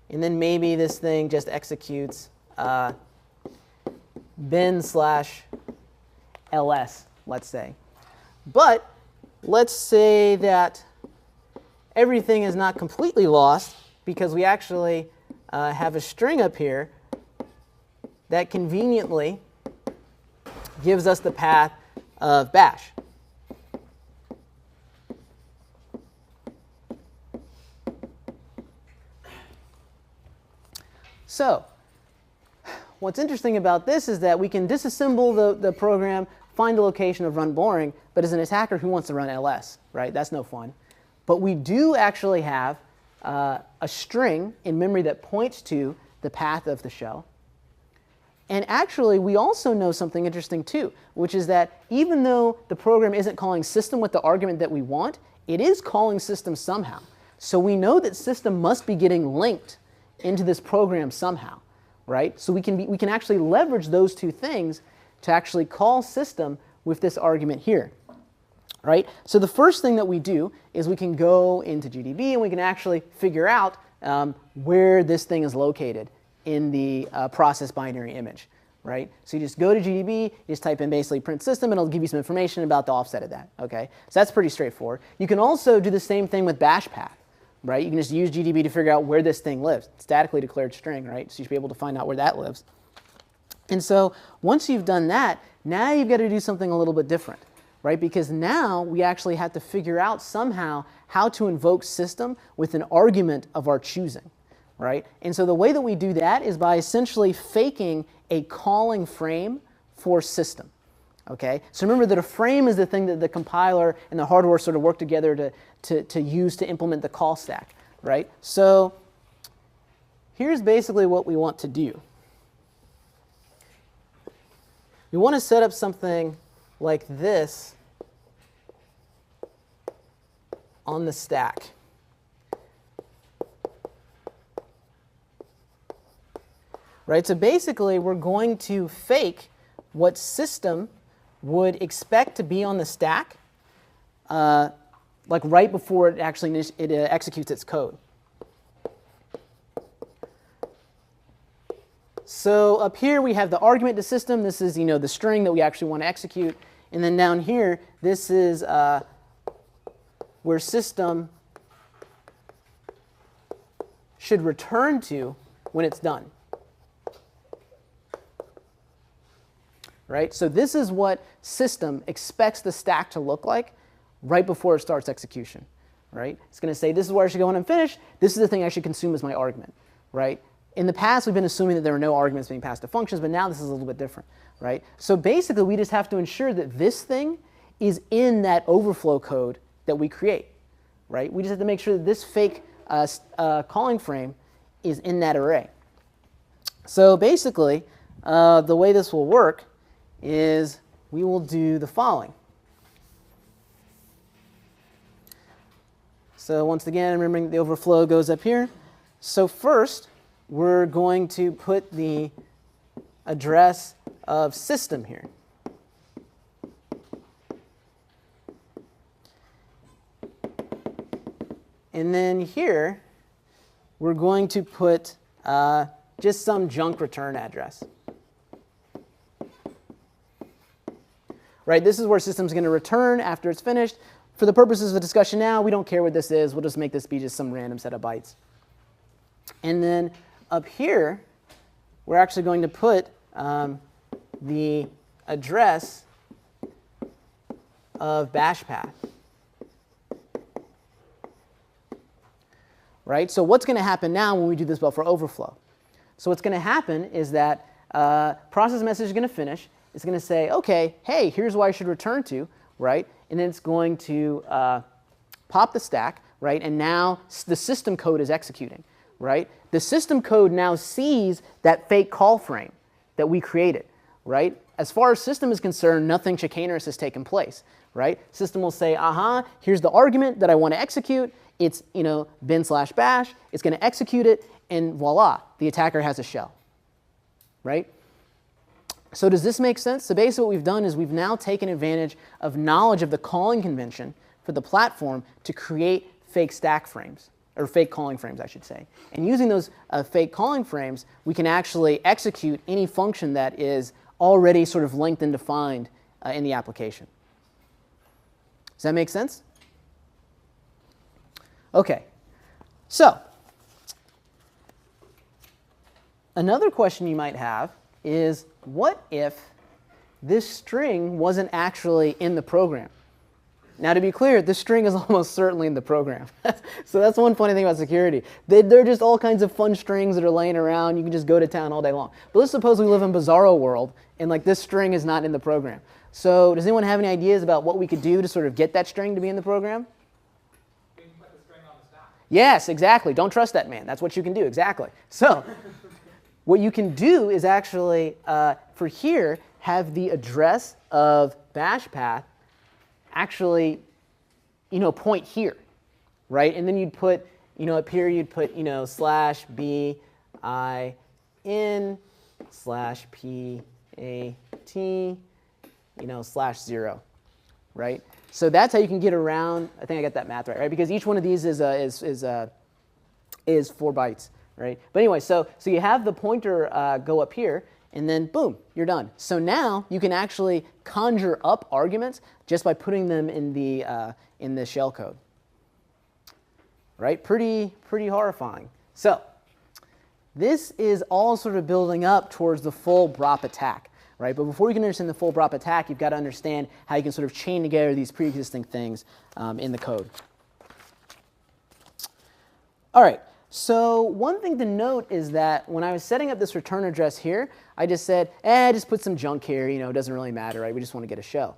B: And then maybe this thing just executes bin/ls, let's say. But let's say that everything is not completely lost because we actually have a string up here that conveniently gives us the path of bash. So what's interesting about this is that we can disassemble the program, find the location of run boring, but as an attacker, who wants to run ls, right? That's no fun. But we do actually have a string in memory that points to the path of the shell. And actually, we also know something interesting too, which is that even though the program isn't calling system with the argument that we want, it is calling system somehow. So we know that system must be getting linked into this program somehow, right? So we can actually leverage those two things to actually call system with this argument here, right? So the first thing that we do is we can go into GDB and we can actually figure out where this thing is located in the process binary image, right? So you just go to GDB, you just type in basically print system, and it'll give you some information about the offset of that, okay? So that's pretty straightforward. You can also do the same thing with bash path, right? You can just use GDB to figure out where this thing lives. Statically declared string, right? So you should be able to find out where that lives. And so once you've done that, now you've got to do something a little bit different, right? Because now we actually have to figure out somehow how to invoke system with an argument of our choosing, right? And so the way that we do that is by essentially faking a calling frame for system. Okay, so remember that a frame is the thing that the compiler and the hardware sort of work together to use to implement the call stack, right? So here's basically what we want to do. We want to set up something like this on the stack. Right, so basically we're going to fake what system would expect to be on the stack, like right before it actually executes its code. So up here we have the argument to system. This is the string that we actually want to execute, and then down here this is where system should return to when it's done. Right? So this is what system expects the stack to look like right before it starts execution. Right? It's going to say, this is where I should go when I'm finished. This is the thing I should consume as my argument. Right? In the past, we've been assuming that there were no arguments being passed to functions, but now this is a little bit different. Right? So basically, we just have to ensure that this thing is in that overflow code that we create. Right? We just have to make sure that this fake calling frame is in that array. So basically, the way this will work is we will do the following. So once again, remembering the overflow goes up here. So first, we're going to put the address of system here. And then here, we're going to put just some junk return address. Right, this is where system's going to return after it's finished. For the purposes of the discussion now, we don't care what this is. We'll just make this be just some random set of bytes. And then up here, we're actually going to put the address of bash path. Right, so what's going to happen now when we do this buffer overflow? So what's going to happen is that process message is going to finish. It's going to say, OK, hey, here's what I should return to, right? And then it's going to pop the stack, right? And now the system code is executing, right? The system code now sees that fake call frame that we created, right? As far as system is concerned, nothing chicanerous has taken place, right? System will say, aha, here's the argument that I want to execute. It's bin/bash. It's going to execute it, and voila, the attacker has a shell, right? So does this make sense? So basically what we've done is we've now taken advantage of knowledge of the calling convention for the platform to create fake stack frames, or fake calling frames, I should say. And using those fake calling frames, we can actually execute any function that is already sort of linked and defined in the application. Does that make sense? OK. So another question you might have is, what if this string wasn't actually in the program? Now, to be clear, this string is almost certainly in the program. So that's one funny thing about security. They're just all kinds of fun strings that are laying around. You can just go to town all day long. But let's suppose we live in Bizarro world, and like this string is not in the program. So does anyone have any ideas about what we could do to sort of get that string to be in the program?
F: You can put the string on the stack.
B: Yes, exactly. Don't trust that man. That's what you can do, exactly. So what you can do is actually, for here, have the address of bash path actually, point here, right? And then you'd put, up here you'd put, /bin/pat/, /0, right? So that's how you can get around. I think I got that math right? Because each one of these is 4 bytes. Right? But anyway, so you have the pointer go up here, and then boom, you're done. So now you can actually conjure up arguments just by putting them in the shell code. Right? Pretty horrifying. So this is all sort of building up towards the full BROP attack. Right? But before you can understand the full BROP attack, you've got to understand how you can sort of chain together these pre-existing things in the code. All right. So one thing to note is that when I was setting up this return address here, I just said, just put some junk here, it doesn't really matter, right? We just want to get a show.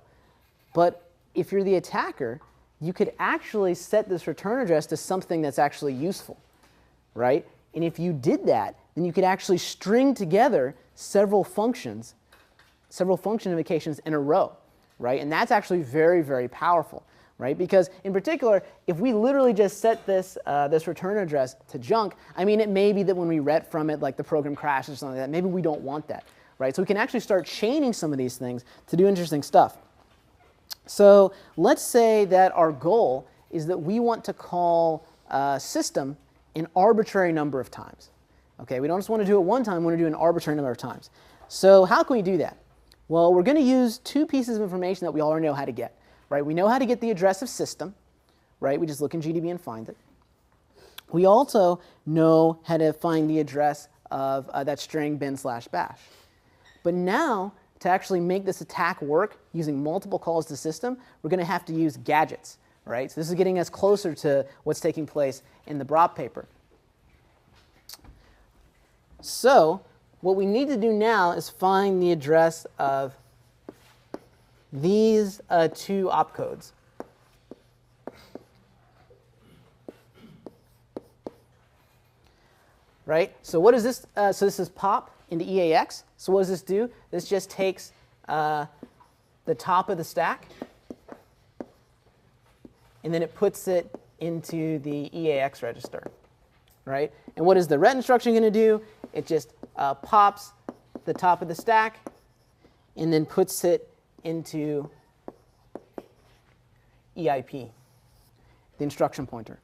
B: But if you're the attacker, you could actually set this return address to something that's actually useful, right? And if you did that, then you could actually string together several function invocations in a row, right? And that's actually very, very powerful, right? Because in particular, if we literally just set this, this return address to junk, I mean, it may be that when we ret from it, like the program crashes or something like that, maybe we don't want that, right? So we can actually start chaining some of these things to do interesting stuff. So let's say that our goal is that we want to call system an arbitrary number of times. Okay, we don't just want to do it one time, we want to do an arbitrary number of times. So how can we do that? Well, we're going to use two pieces of information that we already know how to get. Right? We know how to get the address of system. Right? We just look in GDB and find it. We also know how to find the address of that string bin/bash. But now, to actually make this attack work using multiple calls to system, we're going to have to use gadgets. Right? So this is getting us closer to what's taking place in the Bropp paper. So what we need to do now is find the address of these two opcodes. Right? So what is this? So this is pop into EAX. So what does this do? This just takes the top of the stack, and then it puts it into the EAX register. Right? And what is the ret instruction going to do? It just pops the top of the stack and then puts it into EIP, the instruction pointer.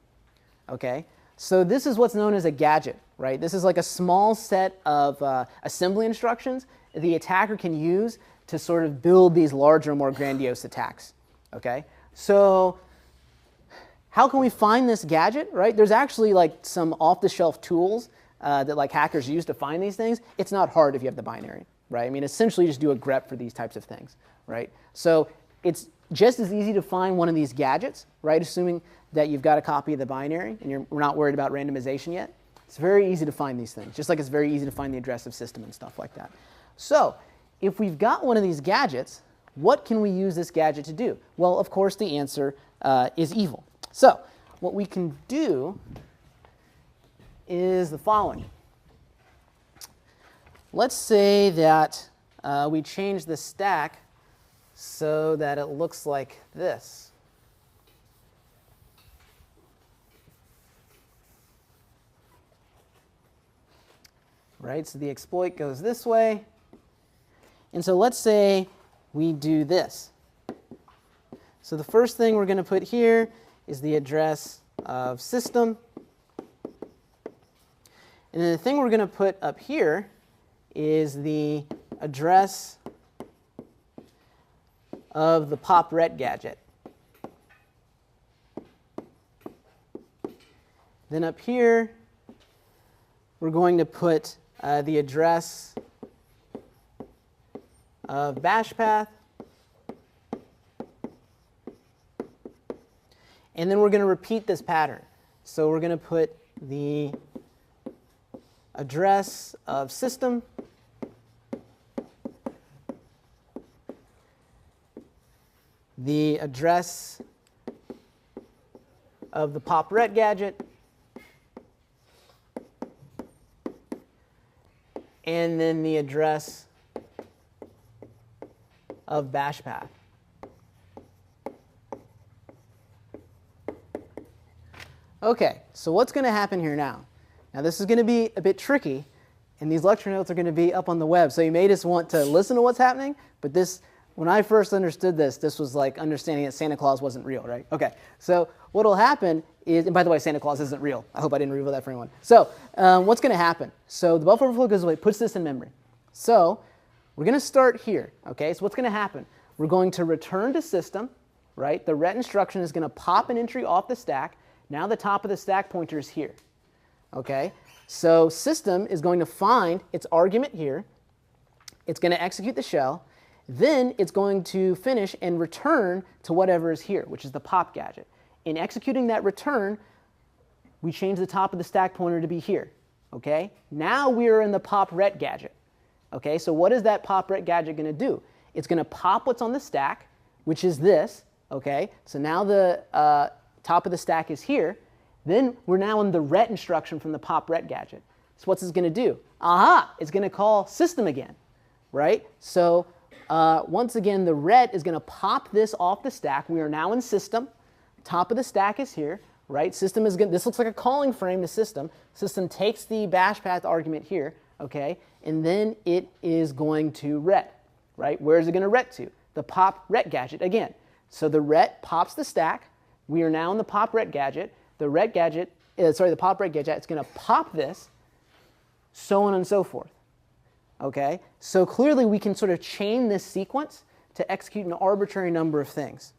B: Okay? So this is what's known as a gadget, right? This is like a small set of assembly instructions that the attacker can use to sort of build these larger, more grandiose attacks. Okay? So how can we find this gadget, right? There's actually like some off-the-shelf tools that like hackers use to find these things. It's not hard if you have the binary, right? I mean, essentially you just do a grep for these types of things, right? So it's just as easy to find one of these gadgets, right? Assuming that you've got a copy of the binary and we're not worried about randomization yet. It's very easy to find these things, just like it's very easy to find the address of system and stuff like that. So if we've got one of these gadgets, what can we use this gadget to do? Well, of course, the answer is evil. So what we can do is the following. Let's say that we change the stack so that it looks like this. Right, so the exploit goes this way. And so let's say we do this. So the first thing we're going to put here is the address of system. And then the thing we're going to put up here is the address of the pop ret gadget. Then up here, we're going to put the address of bash path. And then we're going to repeat this pattern. So we're going to put the address of system, the address of the pop ret gadget, and then the address of bash path. Okay, so what's going to happen here now? Now this is going to be a bit tricky, and these lecture notes are going to be up on the web, so you may just want to listen to what's happening, but this, when I first understood this, this was like understanding that Santa Claus wasn't real, right? Okay, so what will happen is, and by the way, Santa Claus isn't real. I hope I didn't reveal that for anyone. So what's going to happen? So the buffer overflow goes away, puts this in memory. So we're going to start here, okay? So what's going to happen? We're going to return to system, right? The ret instruction is going to pop an entry off the stack. Now the top of the stack pointer is here, okay? So system is going to find its argument here. It's going to execute the shell. Then it's going to finish and return to whatever is here, which is the pop gadget. In executing that return, we change the top of the stack pointer to be here. Okay? Now we are in the pop ret gadget. Okay, so what is that pop ret gadget going to do? It's going to pop what's on the stack, which is this. Okay, so now the top of the stack is here. Then we're now in the ret instruction from the pop ret gadget. So what's this going to do? Aha! It's going to call system again, right? So once again, the ret is going to pop this off the stack. We are now in system. Top of the stack is here, right? System is good. This looks like a calling frame to system. System takes the bash path argument here, okay, and then it is going to ret, right? Where is it going to ret to? The pop ret gadget again. So the ret pops the stack. We are now in the pop ret gadget. The ret gadget, the pop ret gadget, it's going to pop this, so on and so forth. Okay? So clearly we can sort of chain this sequence to execute an arbitrary number of things,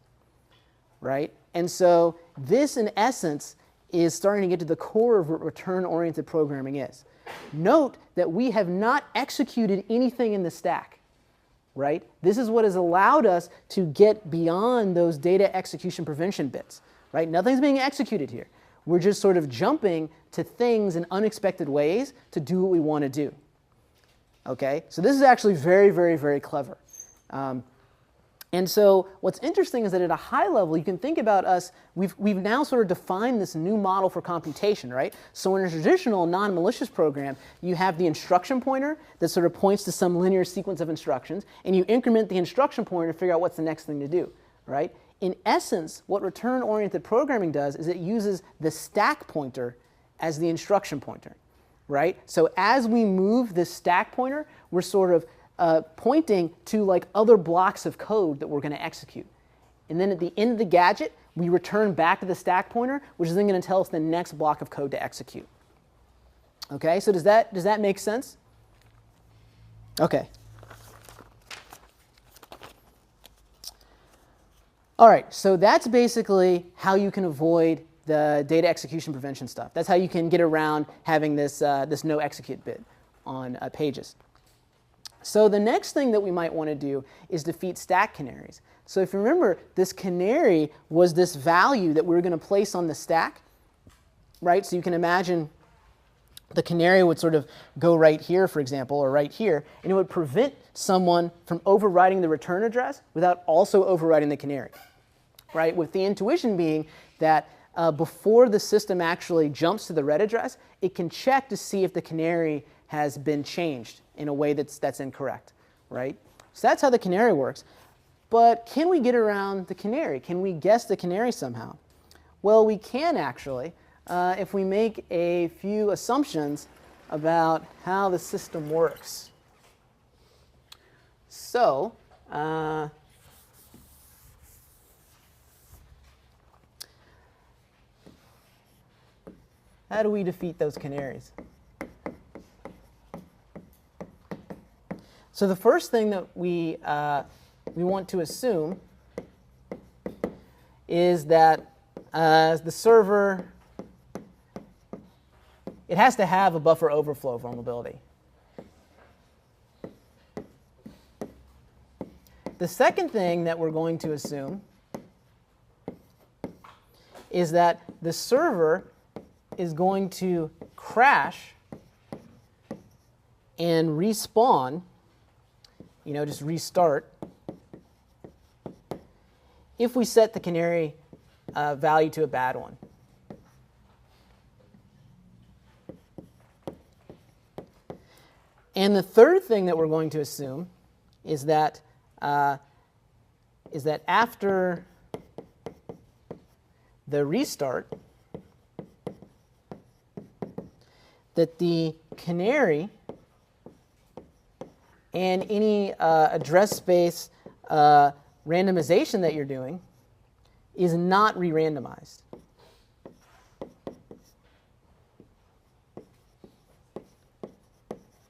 B: right? And so this, in essence, is starting to get to the core of what return-oriented programming is. Note that we have not executed anything in the stack, right? This is what has allowed us to get beyond those data execution prevention bits, right? Nothing's being executed here. We're just sort of jumping to things in unexpected ways to do what we want to do. Okay? So this is actually very, very, very clever. And so what's interesting is that at a high level, you can think about us, we've now sort of defined this new model for computation, right? So in a traditional non-malicious program, you have the instruction pointer that sort of points to some linear sequence of instructions, and you increment the instruction pointer to figure out what's the next thing to do, right? In essence, what return-oriented programming does is it uses the stack pointer as the instruction pointer, right? So as we move this stack pointer, we're sort of pointing to like other blocks of code that we're going to execute. And then at the end of the gadget, we return back to the stack pointer, which is then going to tell us the next block of code to execute. Okay, so does that make sense? Okay. All right, so that's basically how you can avoid the data execution prevention stuff. That's how you can get around having this, this no execute bit on pages. So the next thing that we might want to do is defeat stack canaries. So if you remember, this canary was this value that we were going to place on the stack, right? So you can imagine the canary would sort of go right here, for example, or right here, and it would prevent someone from overriding the return address without also overriding the canary, right? With the intuition being that before the system actually jumps to the ret address, it can check to see if the canary has been changed in a way that's incorrect, right? So that's how the canary works. But can we get around the canary? Can we guess the canary somehow? Well, we can actually if we make a few assumptions about how the system works. So how do we defeat those canaries? So the first thing that we want to assume is that the server, it has to have a buffer overflow vulnerability. The second thing that we're going to assume is that the server is going to crash and respawn, just restart, if we set the canary value to a bad one. And the third thing that we're going to assume is that after the restart, that the canary and any address space randomization that you're doing is not re-randomized.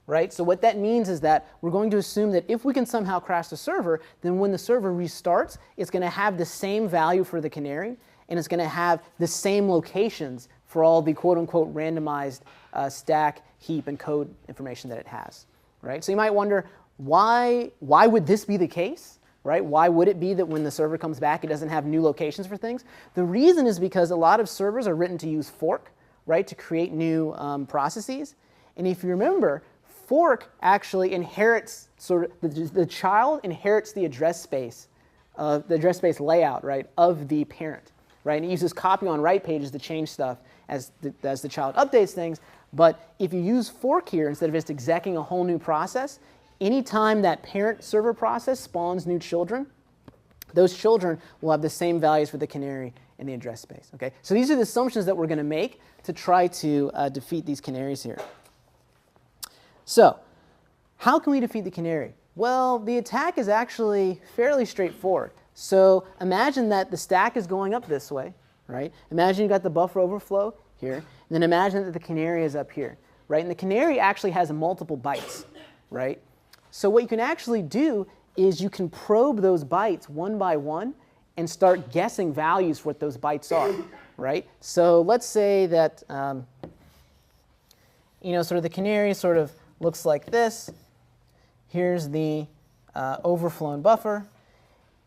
B: Right? So what that means is that we're going to assume that if we can somehow crash the server, then when the server restarts, it's going to have the same value for the canary, and it's going to have the same locations for all the quote-unquote randomized stack, heap, and code information that it has. Right? So you might wonder, why would this be the case? Right? Why would it be that when the server comes back, it doesn't have new locations for things? The reason is because a lot of servers are written to use fork, right, to create new processes. And if you remember, fork actually inherits the child inherits the address space layout, right, of the parent, right? And it uses copy on write pages to change stuff as the child updates things. But if you use fork here instead of just execing a whole new process, anytime that parent server process spawns new children, those children will have the same values for the canary in the address space. Okay, so these are the assumptions that we're going to make to try to defeat these canaries here. So, how can we defeat the canary? Well, the attack is actually fairly straightforward. So imagine that the stack is going up this way, right? Imagine you got the buffer overflow here, and then imagine that the canary is up here, right? And the canary actually has multiple bytes, right? So what you can actually do is you can probe those bytes one by one and start guessing values for what those bytes are, right? So let's say that, sort of the canary sort of looks like this. Here's the overflown buffer,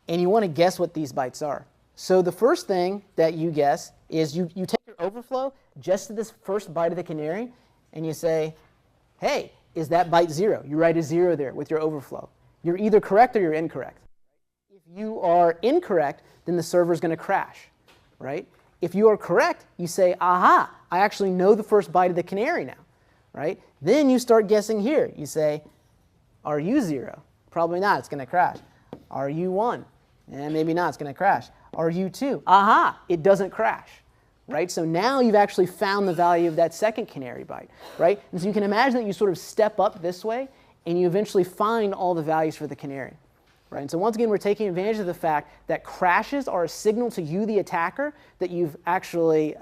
B: and you want to guess what these bytes are. So the first thing that you guess is you take your overflow just to this first byte of the canary, and you say, hey, is that byte 0? You write a 0 there with your overflow. You're either correct or you're incorrect. If you are incorrect, then the server is going to crash, right? If you are correct, you say, aha, I actually know the first byte of the canary now, right? Then you start guessing here. You say, are you 0? Probably not, it's going to crash. Are you 1? And maybe not, it's going to crash. Are you 2? Aha, it doesn't crash, right? So now you've actually found the value of that second canary byte, right? And so you can imagine that you sort of step up this way, and you eventually find all the values for the canary, right? And so once again, we're taking advantage of the fact that crashes are a signal to you, the attacker, that you've actually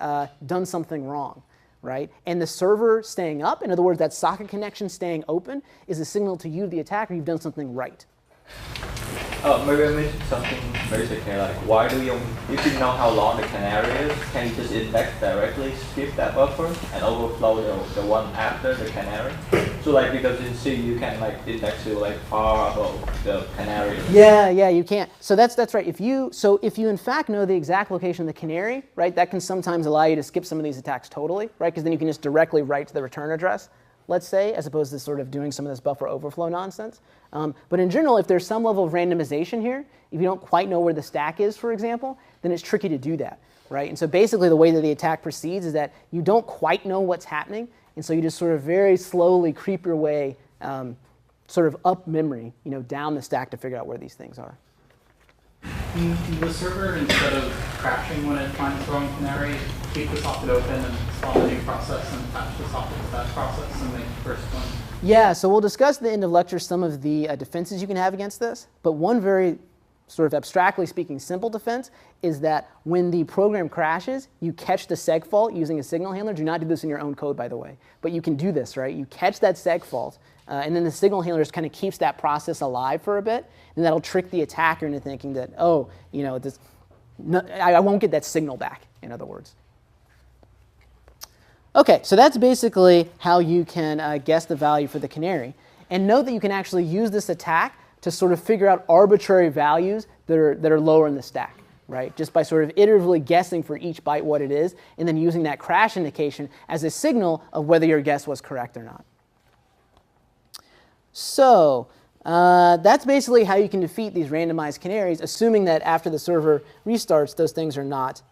B: done something wrong, right? And the server staying up, in other words, that socket connection staying open, is a signal to you, the attacker, you've done something right.
G: Maybe I mentioned something basic here, like why do you, if you know how long the canary is, can you just index directly, skip that buffer, and overflow the one after the canary? So like, because in C you can like index to like far above the canary.
B: Yeah, you can't. So that's right. If you in fact know the exact location of the canary, right, that can sometimes allow you to skip some of these attacks totally, right, because then you can just directly write to the return address, let's say, as opposed to sort of doing some of this buffer overflow nonsense. But in general, if there's some level of randomization here, if you don't quite know where the stack is, for example, then it's tricky to do that, right? And so basically the way that the attack proceeds is that you don't quite know what's happening, and so you just sort of very slowly creep your way sort of up memory, down the stack to figure out where these things are.
H: The server, instead of crashing when it finds the wrong canary, keep the socket open and spawn a new process and attach the socket to that process and make the first one?
B: Yeah, so we'll discuss at the end of lecture some of the defenses you can have against this. But one very sort of abstractly speaking simple defense is that when the program crashes, you catch the seg fault using a signal handler. Do not do this in your own code, by the way. But you can do this, right? You catch that seg fault, and then the signal handler just kind of keeps that process alive for a bit, and that'll trick the attacker into thinking that, I won't get that signal back, in other words. Okay, so that's basically how you can guess the value for the canary. And note that you can actually use this attack to sort of figure out arbitrary values that are lower in the stack, right? Just by sort of iteratively guessing for each byte what it is, and then using that crash indication as a signal of whether your guess was correct or not. So that's basically how you can defeat these randomized canaries, assuming that after the server restarts, those things are not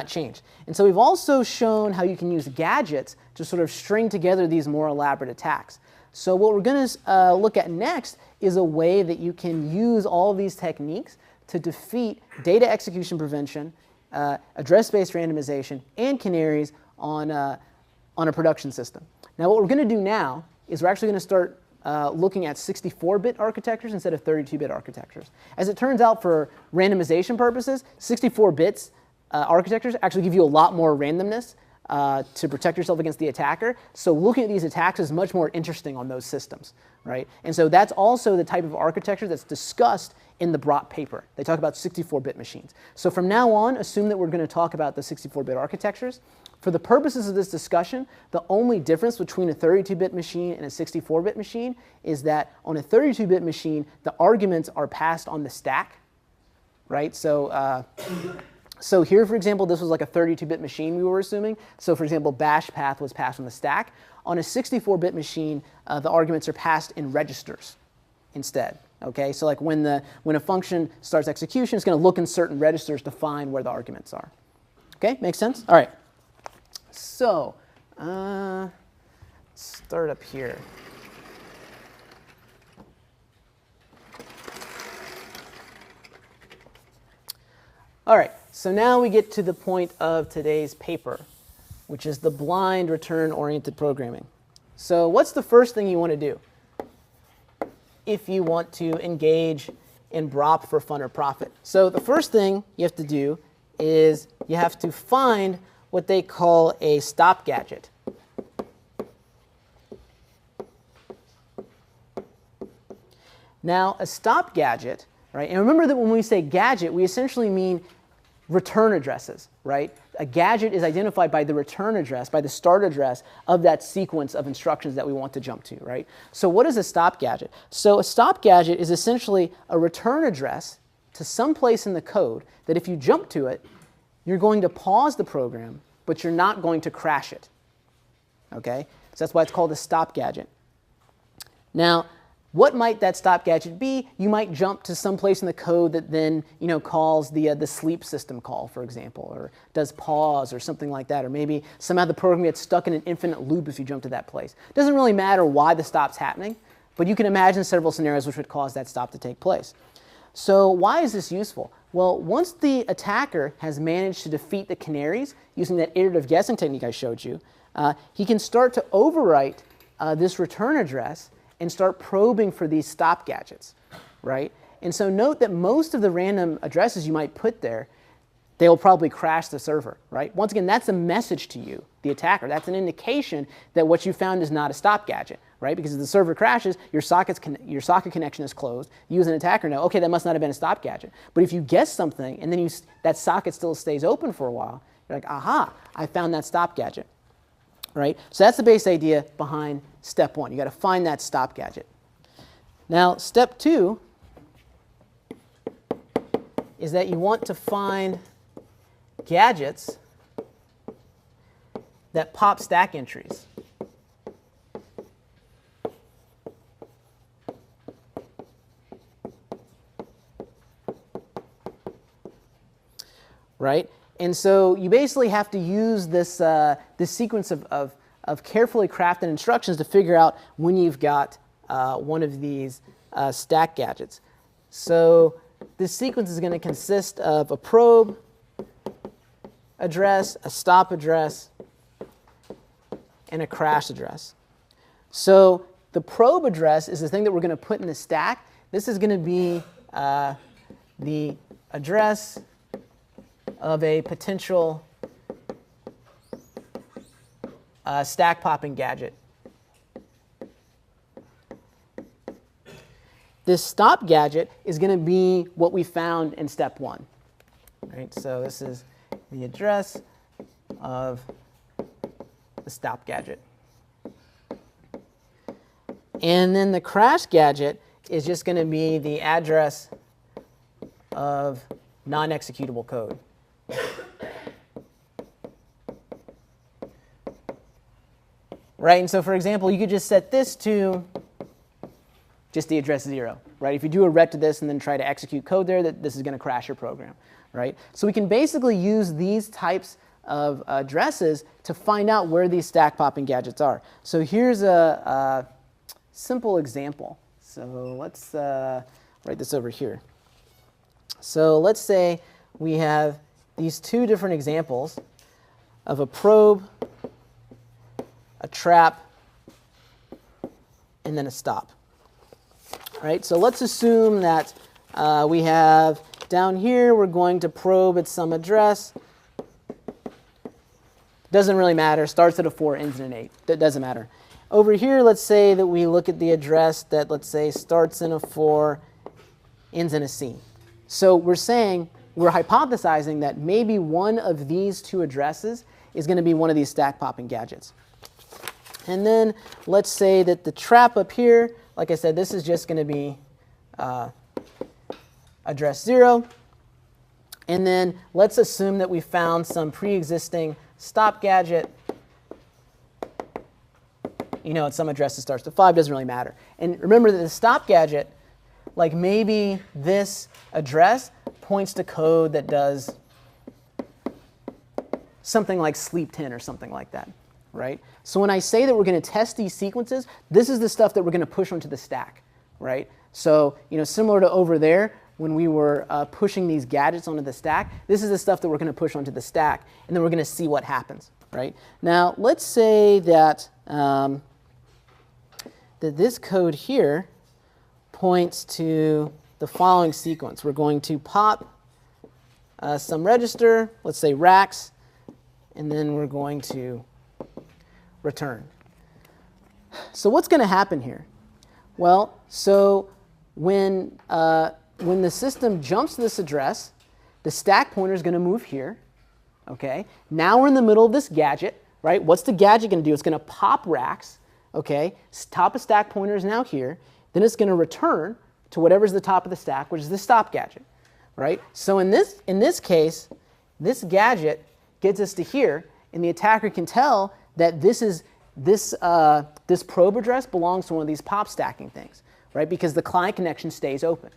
B: changed. And so we've also shown how you can use gadgets to sort of string together these more elaborate attacks. So what we're going to look at next is a way that you can use all of these techniques to defeat data execution prevention, address-based randomization, and canaries on a production system. Now what we're going to do now is we're actually going to start looking at 64-bit architectures instead of 32-bit architectures. As it turns out, for randomization purposes, 64 bits architectures actually give you a lot more randomness to protect yourself against the attacker. So looking at these attacks is much more interesting on those systems, right? And so that's also the type of architecture that's discussed in the Brott paper. They talk about 64-bit machines. So from now on, assume that we're going to talk about the 64-bit architectures. For the purposes of this discussion, the only difference between a 32-bit machine and a 64-bit machine is that on a 32-bit machine, the arguments are passed on the stack, right? So So here, for example, this was like a 32-bit machine we were assuming. So for example, bash path was passed from the stack. On a 64-bit machine, the arguments are passed in registers instead. Okay, so like when a function starts execution, it's going to look in certain registers to find where the arguments are. Okay, makes sense? All right. So start up here. All right, so now we get to the point of today's paper, which is the blind return-oriented programming. So what's the first thing you want to do if you want to engage in BROP for fun or profit? So the first thing you have to do is you have to find what they call a stop gadget. Now, a stop gadget, right? And remember that when we say gadget, we essentially mean return addresses, right? A gadget is identified by the return address, by the start address of that sequence of instructions that we want to jump to, right? So what is a stop gadget? So a stop gadget is essentially a return address to some place in the code that if you jump to it, you're going to pause the program, but you're not going to crash it, okay? So that's why it's called a stop gadget. Now, what might that stop gadget be? You might jump to some place in the code that then calls the sleep system call, for example, or does pause or something like that, or maybe somehow the program gets stuck in an infinite loop if you jump to that place. It doesn't really matter why the stop's happening, but you can imagine several scenarios which would cause that stop to take place. So why is this useful? Well, once the attacker has managed to defeat the canaries using that iterative guessing technique I showed you, he can start to overwrite this return address and start probing for these stop gadgets, right? And so note that most of the random addresses you might put there, they'll probably crash the server, right? Once again, that's a message to you, the attacker. That's an indication that what you found is not a stop gadget, right? Because if the server crashes, your socket connection is closed. You as an attacker know, okay, that must not have been a stop gadget. But if you guess something and then that socket still stays open for a while, you're like, aha, I found that stop gadget. Right? So that's the base idea behind step one. You've got to find that stop gadget. Now, step two is that you want to find gadgets that pop stack entries. Right? And so you basically have to use this sequence of carefully crafted instructions to figure out when you've got one of these stack gadgets. So this sequence is going to consist of a probe address, a stop address, and a crash address. So the probe address is the thing that we're going to put in the stack. This is going to be the address of a potential stack popping gadget. This stop gadget is going to be what we found in step one. Right? So this is the address of the stop gadget. And then the crash gadget is just going to be the address of non-executable code. Right, and so for example, you could just set this to just the address 0. Right, if you do a ret to this and then try to execute code there, this is going to crash your program. Right, so we can basically use these types of addresses to find out where these stack popping gadgets are. So here's a simple example. So let's write this over here. So let's say we have these two different examples of a probe, a trap, and then a stop. Right? So let's assume that we have down here, we're going to probe at some address. Doesn't really matter. Starts at a 4, ends in an 8. That doesn't matter. Over here, let's say that we look at the address that, let's say, starts in a 4, ends in a C. So we're hypothesizing that maybe one of these two addresses is going to be one of these stack popping gadgets. And then let's say that the trap up here, like I said, this is just going to be address 0. And then let's assume that we found some pre-existing stop gadget, at some address that starts with 5, doesn't really matter. And remember that the stop gadget, like maybe this address points to code that does something like sleep 10 or something like that, right? So when I say that we're going to test these sequences, this is the stuff that we're going to push onto the stack, right? So similar to over there, when we were pushing these gadgets onto the stack, this is the stuff that we're going to push onto the stack, and then we're going to see what happens, right? Now, let's say that, that this code here points to the following sequence. We're going to pop some register, let's say racks, and then we're going to return. So what's going to happen here? Well, so when the system jumps to this address, the stack pointer is going to move here. Okay. Now we're in the middle of this gadget, right? What's the gadget going to do? It's going to pop racks. Okay. Top of stack pointer is now here. Then it's going to return to whatever's the top of the stack, which is the stop gadget, right? So in this case, this gadget gets us to here, and the attacker can tell that this probe address belongs to one of these pop stacking things, right? Because the client connection stays open,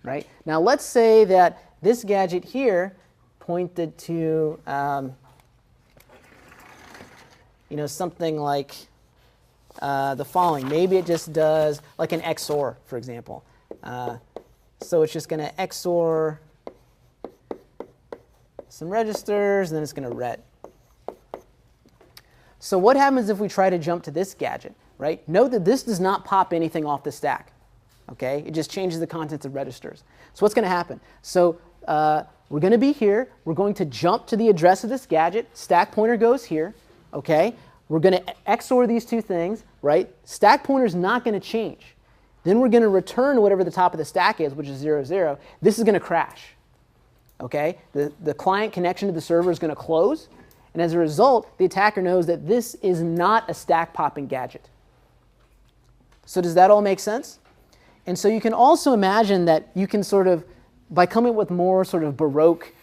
B: right? Now let's say that this gadget here pointed to something like the following. Maybe it just does like an XOR, for example. So it's just going to XOR some registers, and then it's going to ret. So what happens if we try to jump to this gadget, right? Note that this does not pop anything off the stack. Okay? It just changes the contents of registers. So what's going to happen? So we're going to be here. We're going to jump to the address of this gadget. Stack pointer goes here. Okay? We're going to XOR these two things, right? Stack pointer is not going to change. Then we're going to return whatever the top of the stack is, which is 0, 0. This is going to crash. Okay? The client connection to the server is going to close. And as a result, the attacker knows that this is not a stack popping gadget. So does that all make sense? And so you can also imagine that you can sort of, by coming up with more sort of Baroque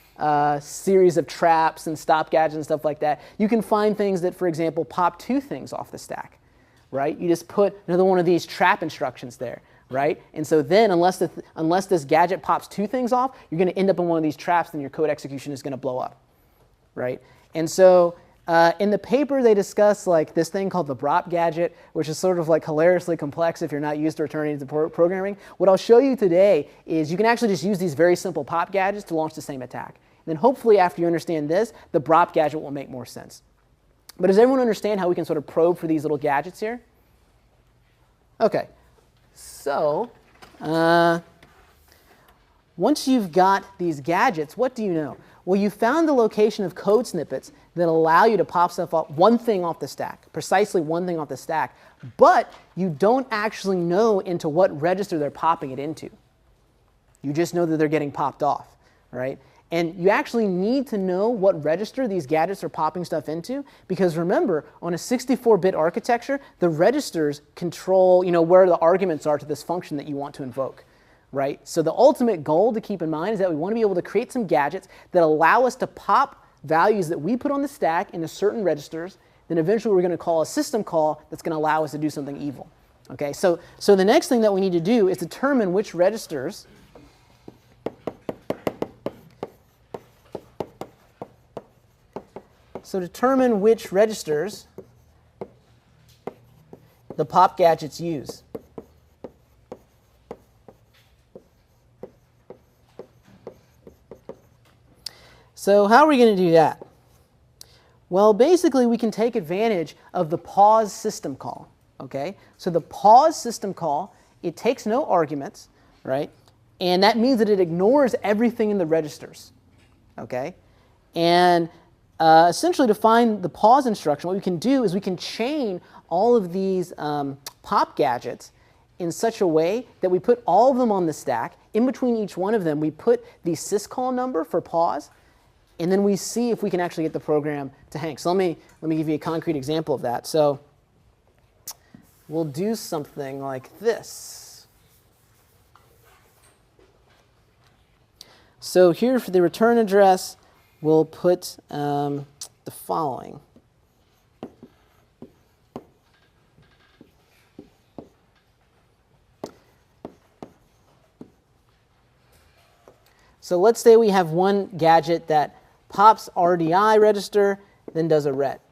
B: series of traps and stop gadgets and stuff like that, you can find things that, for example, pop two things off the stack, right? You just put another one of these trap instructions there, right? And so then, unless this gadget pops two things off, you're going to end up in one of these traps, and your code execution is going to blow up, right? And so in the paper, they discuss like this thing called the Brop gadget, which is sort of like hilariously complex if you're not used to returning to programming. What I'll show you today is you can actually just use these very simple pop gadgets to launch the same attack. And then hopefully after you understand this, the Brop gadget will make more sense. But does everyone understand how we can sort of probe for these little gadgets here? Okay. So once you've got these gadgets, what do you know? Well, you found the location of code snippets that allow you to pop stuff off, one thing off the stack, precisely one thing off the stack, but you don't actually know into what register they're popping it into. You just know that they're getting popped off, right? And you actually need to know what register these gadgets are popping stuff into, because remember, on a 64-bit architecture, the registers control, where the arguments are to this function that you want to invoke. Right? So the ultimate goal to keep in mind is that we want to be able to create some gadgets that allow us to pop values that we put on the stack into certain registers. Then eventually we're going to call a system call that's going to allow us to do something evil. Okay? So the next thing that we need to do is determine which registers the pop gadgets use. So how are we going to do that? Well, basically, we can take advantage of the pause system call. Okay? So the pause system call, it takes no arguments, right? And that means that it ignores everything in the registers. Okay? And essentially, to find the pause instruction, what we can do is we can chain all of these pop gadgets in such a way that we put all of them on the stack. In between each one of them, we put the syscall number for pause. And then we see if we can actually get the program to hang. So let me give you a concrete example of that. So we'll do something like this. So here for the return address, we'll put the following. So let's say we have one gadget that pops RDI register, then does a ret.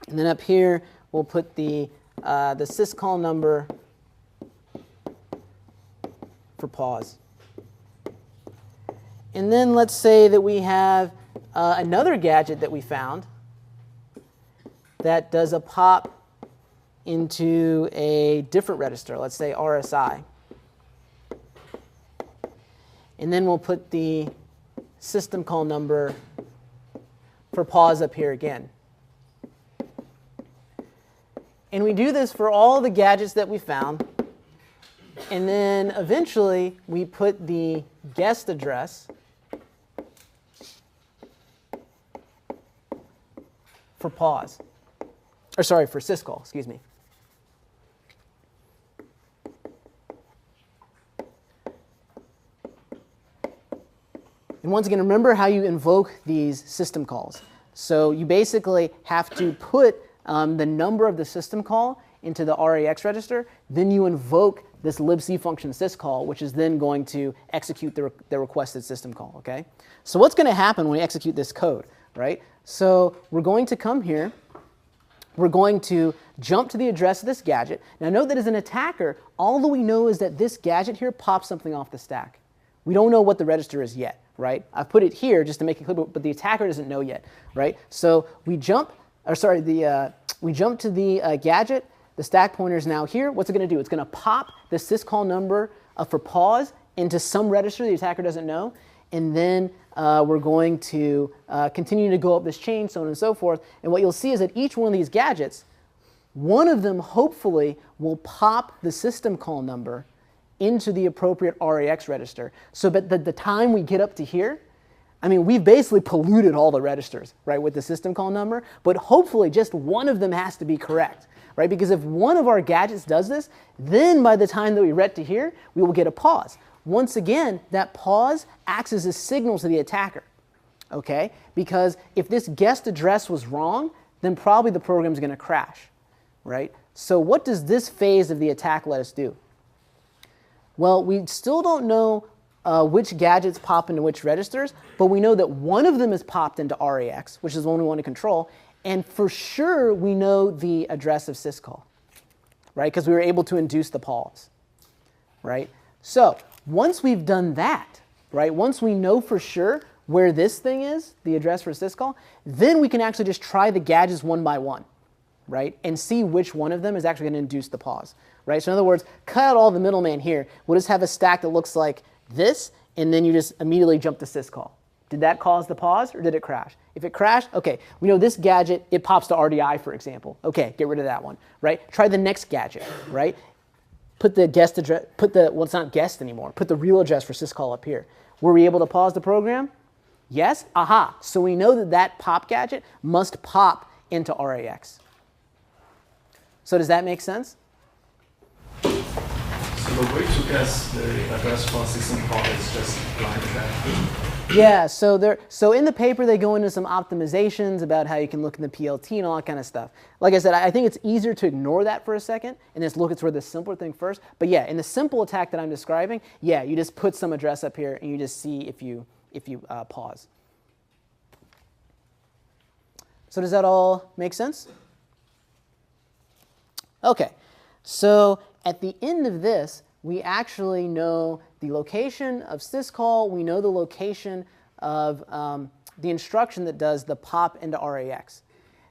B: And then up here, we'll put the syscall number for pause. And then let's say that we have another gadget that we found that does a pop into a different register, let's say RSI. And then we'll put the system call number for pause up here again. And we do this for all the gadgets that we found. And then eventually we put the guest address for pause. Or sorry, for syscall, excuse me. And once again, remember how you invoke these system calls. So you basically have to put the number of the system call into the RAX register. Then you invoke this libc function syscall, which is then going to execute the requested system call. Okay? So what's going to happen when we execute this code? Right? So we're going to come here. We're going to jump to the address of this gadget. Now note that as an attacker, all that we know is that this gadget here pops something off the stack. We don't know what the register is yet. Right? I've put it here just to make it clear, but the attacker doesn't know yet. Right? So we jump, we jump to the gadget. The stack pointer is now here. What's it going to do? It's going to pop the syscall number for pause into some register the attacker doesn't know, and then we're going to continue to go up this chain, so on and so forth. And what you'll see is that each one of these gadgets, one of them hopefully will pop the system call number into the appropriate RAX register. So but the time we get up to here, I mean, we've basically polluted all the registers, right, with the system call number, but hopefully just one of them has to be correct, right? Because if one of our gadgets does this, then by the time that we ret to here, we will get a pause. Once again, that pause acts as a signal to the attacker, okay? Because if this guest address was wrong, then probably the program's going to crash, right? So what does this phase of the attack let us do? Well, we still don't know which gadgets pop into which registers, but we know that one of them is popped into RAX, which is the one we want to control, and for sure we know the address of syscall, right? Because we were able to induce the pause, right? So once we've done that, right, once we know for sure where this thing is, the address for syscall, then we can actually just try the gadgets one by one, right, and see which one of them is actually going to induce the pause. Right? So in other words, cut out all the middleman here. We'll just have a stack that looks like this, and then you just immediately jump to syscall. Did that cause the pause, or did it crash? If it crashed, okay, we know this gadget, it pops to RDI, for example. Okay, get rid of that one. Right? Try the next gadget. Right? Put the guest address, well, it's not guest anymore. Put the real address for syscall up here. Were we able to pause the program? Yes? Aha. So we know that that pop gadget must pop into RAX. So does that make sense?
I: So the way to guess the address for system call is just blind attack.
B: Yeah, so in the paper they go into some optimizations about how you can look in the PLT and all that kind of stuff. Like I said, I think it's easier to ignore that for a second and just look at sort of the simpler thing first. But yeah, in the simple attack that I'm describing, yeah, you just put some address up here and you just see if you pause. So does that all make sense? Okay, so at the end of this, we actually know the location of syscall. We know the location of the instruction that does the pop into RAX.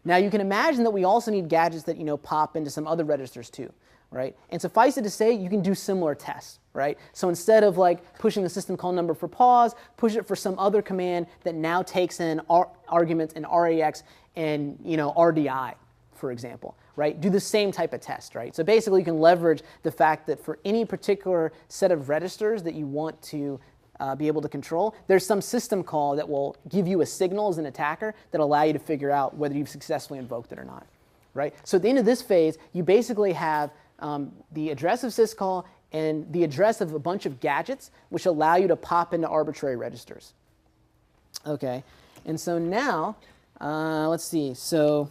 B: Now you can imagine that we also need gadgets that pop into some other registers too, right? And suffice it to say, you can do similar tests, right? So instead of like pushing the system call number for pause, push it for some other command that now takes in arguments in RAX and RDI, for example. Right? Do the same type of test, right? So basically you can leverage the fact that for any particular set of registers that you want to be able to control, there's some system call that will give you a signal as an attacker that will allow you to figure out whether you've successfully invoked it or not, right? So at the end of this phase, you basically have the address of syscall and the address of a bunch of gadgets which allow you to pop into arbitrary registers. Okay, and so now, let's see. So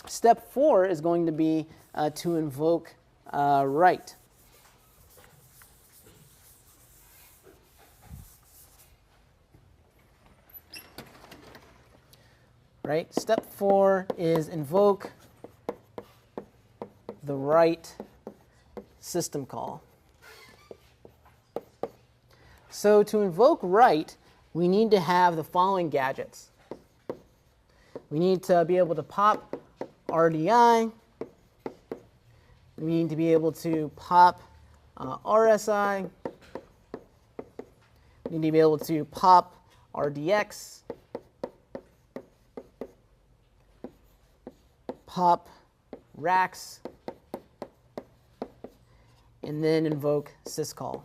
B: step 4 is going to be to invoke write. Right? Step 4 is invoke the write system call. So to invoke write, we need to have the following gadgets. We need to be able to pop RDI. We need to be able to pop RSI. We need to be able to pop RDX. Pop RAX, and then invoke syscall.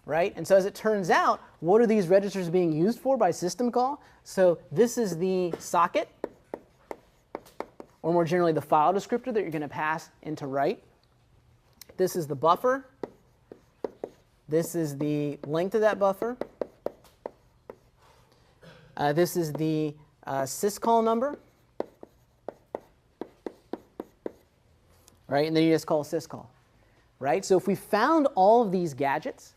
B: Right? And so as it turns out, what are these registers being used for by system call? So this is the socket, or more generally the file descriptor that you're going to pass into write. This is the buffer. This is the length of that buffer. This is the syscall number. Right? And then you just call syscall. Right? So if we found all of these gadgets,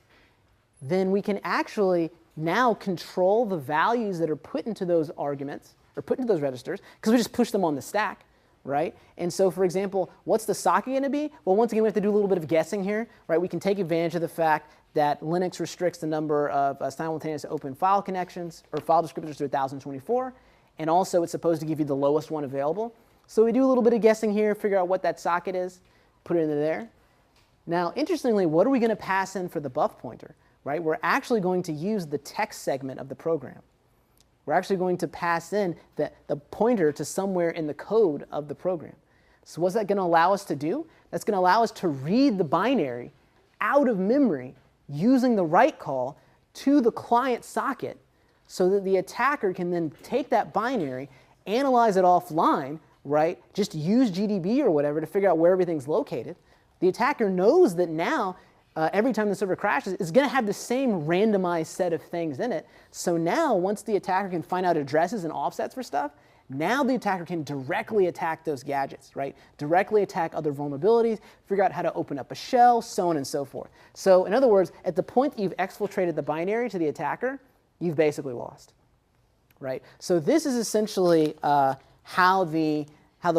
B: then we can actually now control the values that are put into those arguments, or put into those registers, because we just push them on the stack. Right? And so, for example, what's the socket going to be? Well, once again, we have to do a little bit of guessing here. Right? We can take advantage of the fact that Linux restricts the number of simultaneous open file connections, or file descriptors, to 1024. And also, it's supposed to give you the lowest one available. So we do a little bit of guessing here, figure out what that socket is, put it into there. Now, interestingly, what are we going to pass in for the buff pointer? Right? We're actually going to use the text segment of the program. We're actually going to pass in the pointer to somewhere in the code of the program. So what's that going to allow us to do? That's going to allow us to read the binary out of memory using the write call to the client socket, so that the attacker can then take that binary, analyze it offline, right? Just use GDB or whatever to figure out where everything's located. The attacker knows that now, every time the server crashes, it's going to have the same randomized set of things in it. So now, once the attacker can find out addresses and offsets for stuff, now the attacker can directly attack those gadgets, right? Directly attack other vulnerabilities, figure out how to open up a shell, so on and so forth. So in other words, at the point that you've exfiltrated the binary to the attacker, you've basically lost, right? So this is essentially how the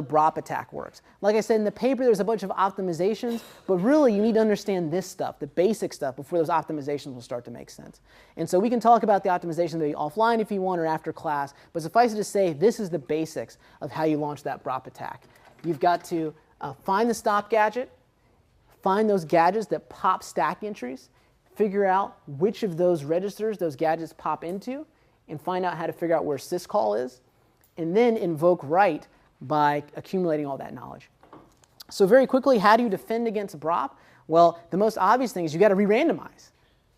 B: BROP attack works. Like I said in the paper, there's a bunch of optimizations, but really you need to understand this stuff, the basic stuff, before those optimizations will start to make sense. And so we can talk about the optimizations maybe offline if you want, or after class, but suffice it to say, this is the basics of how you launch that BROP attack. You've got to find the stop gadget, find those gadgets that pop stack entries, figure out which of those registers those gadgets pop into, and find out how to figure out where syscall is, and then invoke write by accumulating all that knowledge. So very quickly, how do you defend against BROP? Well, the most obvious thing is you got to re-randomize,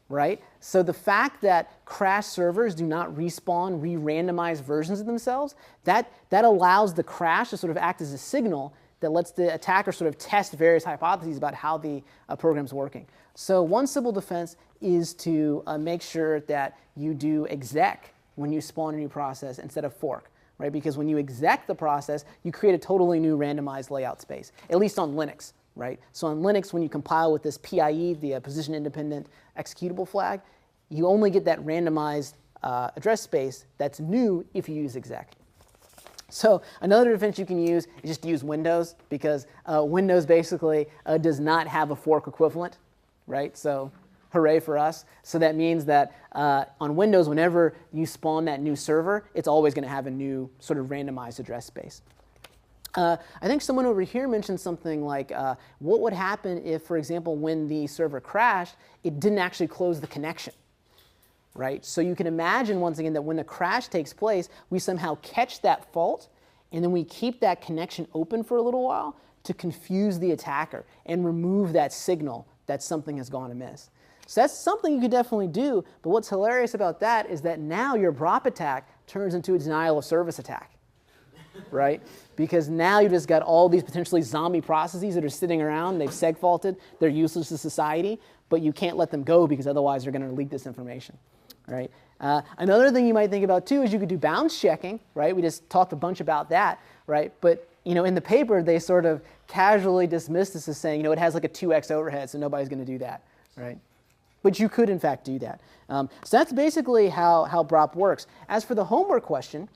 B: right? So the fact that crash servers do not respawn re-randomized versions of themselves, that allows the crash to sort of act as a signal that lets the attacker sort of test various hypotheses about how the program's working. So one simple defense is to make sure that you do exec when you spawn a new process instead of fork. Right? Because when you exec the process, you create a totally new randomized layout space, at least on Linux. Right? So on Linux, when you compile with this PIE, the position independent executable flag, you only get that randomized address space that's new if you use exec. So another defense you can use is just to use Windows, because Windows basically does not have a fork equivalent. Right? So hooray for us. So that means that on Windows, whenever you spawn that new server, it's always going to have a new sort of randomized address space. I think someone over here mentioned something like, what would happen if, for example, when the server crashed, it didn't actually close the connection? Right? So you can imagine, once again, that when the crash takes place, we somehow catch that fault, and then we keep that connection open for a little while to confuse the attacker and remove that signal that something has gone amiss. So that's something you could definitely do, but what's hilarious about that is that now your BROP attack turns into a denial of service attack. right? Because now you just got all these potentially zombie processes that are sitting around, they've seg-faulted, they're useless to society, but you can't let them go because otherwise they're going to leak this information, right? Another thing you might think about too is you could do bounds checking, right? We just talked a bunch about that, right? But in the paper they sort of casually dismissed this as saying, it has like a 2x overhead, so nobody's going to do that, right? But you could in fact do that. So that's basically how BROP works. As for the homework question,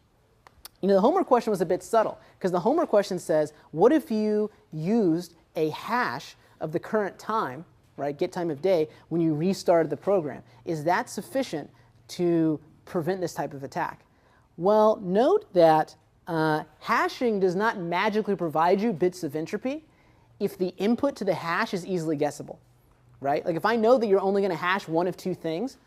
B: the homework question was a bit subtle because the homework question says, what if you used a hash of the current time, right, get time of day, when you restarted the program? Is that sufficient to prevent this type of attack? Well, note that hashing does not magically provide you bits of entropy if the input to the hash is easily guessable, right? Like if I know that you're only going to hash one of two things,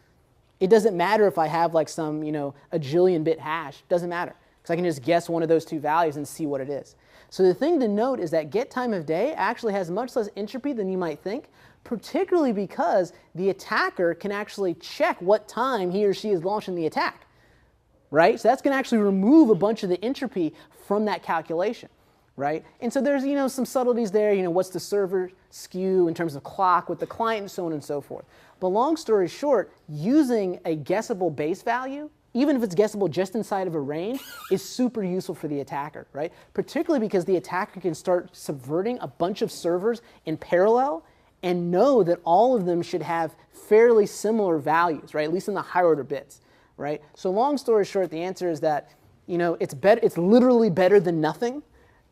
B: it doesn't matter if I have like some, a jillion bit hash. It doesn't matter because I can just guess one of those two values and see what it is. So the thing to note is that get time of day actually has much less entropy than you might think, particularly because the attacker can actually check what time he or she is launching the attack, right? So that's going to actually remove a bunch of the entropy from that calculation, right? And so there's, some subtleties there, what's the server skew in terms of clock with the client and so on and so forth. But long story short, using a guessable base value, even if it's guessable just inside of a range, is super useful for the attacker, right? Particularly because the attacker can start subverting a bunch of servers in parallel and know that all of them should have fairly similar values, right? At least in the higher order bits, right? So long story short, the answer is that, it's literally better than nothing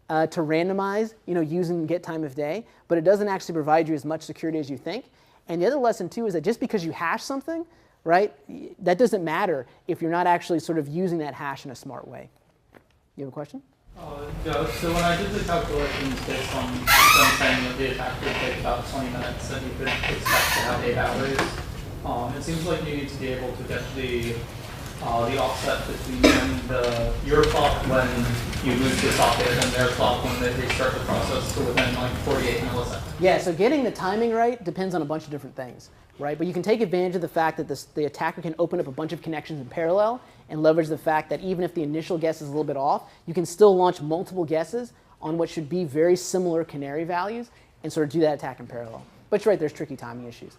B: to randomize, using get time of day, but it doesn't actually provide you as much security as you think. And the other lesson too is that just because you hash something, right, that doesn't matter if you're not actually sort of using that hash in a smart way. You have a question?
H: Yeah, so when I did the calculations based on them saying that the attack would take about 20 minutes and you could expect to have 8 hours, it seems like you need to be able to get the offset between your clock when you lose the socket and their clock when they restart the process to within like 48 milliseconds.
B: Yeah, so getting the timing right depends on a bunch of different things, right? But you can take advantage of the fact that the attacker can open up a bunch of connections in parallel and leverage the fact that even if the initial guess is a little bit off, you can still launch multiple guesses on what should be very similar canary values and sort of do that attack in parallel. But you're right, there's tricky timing issues.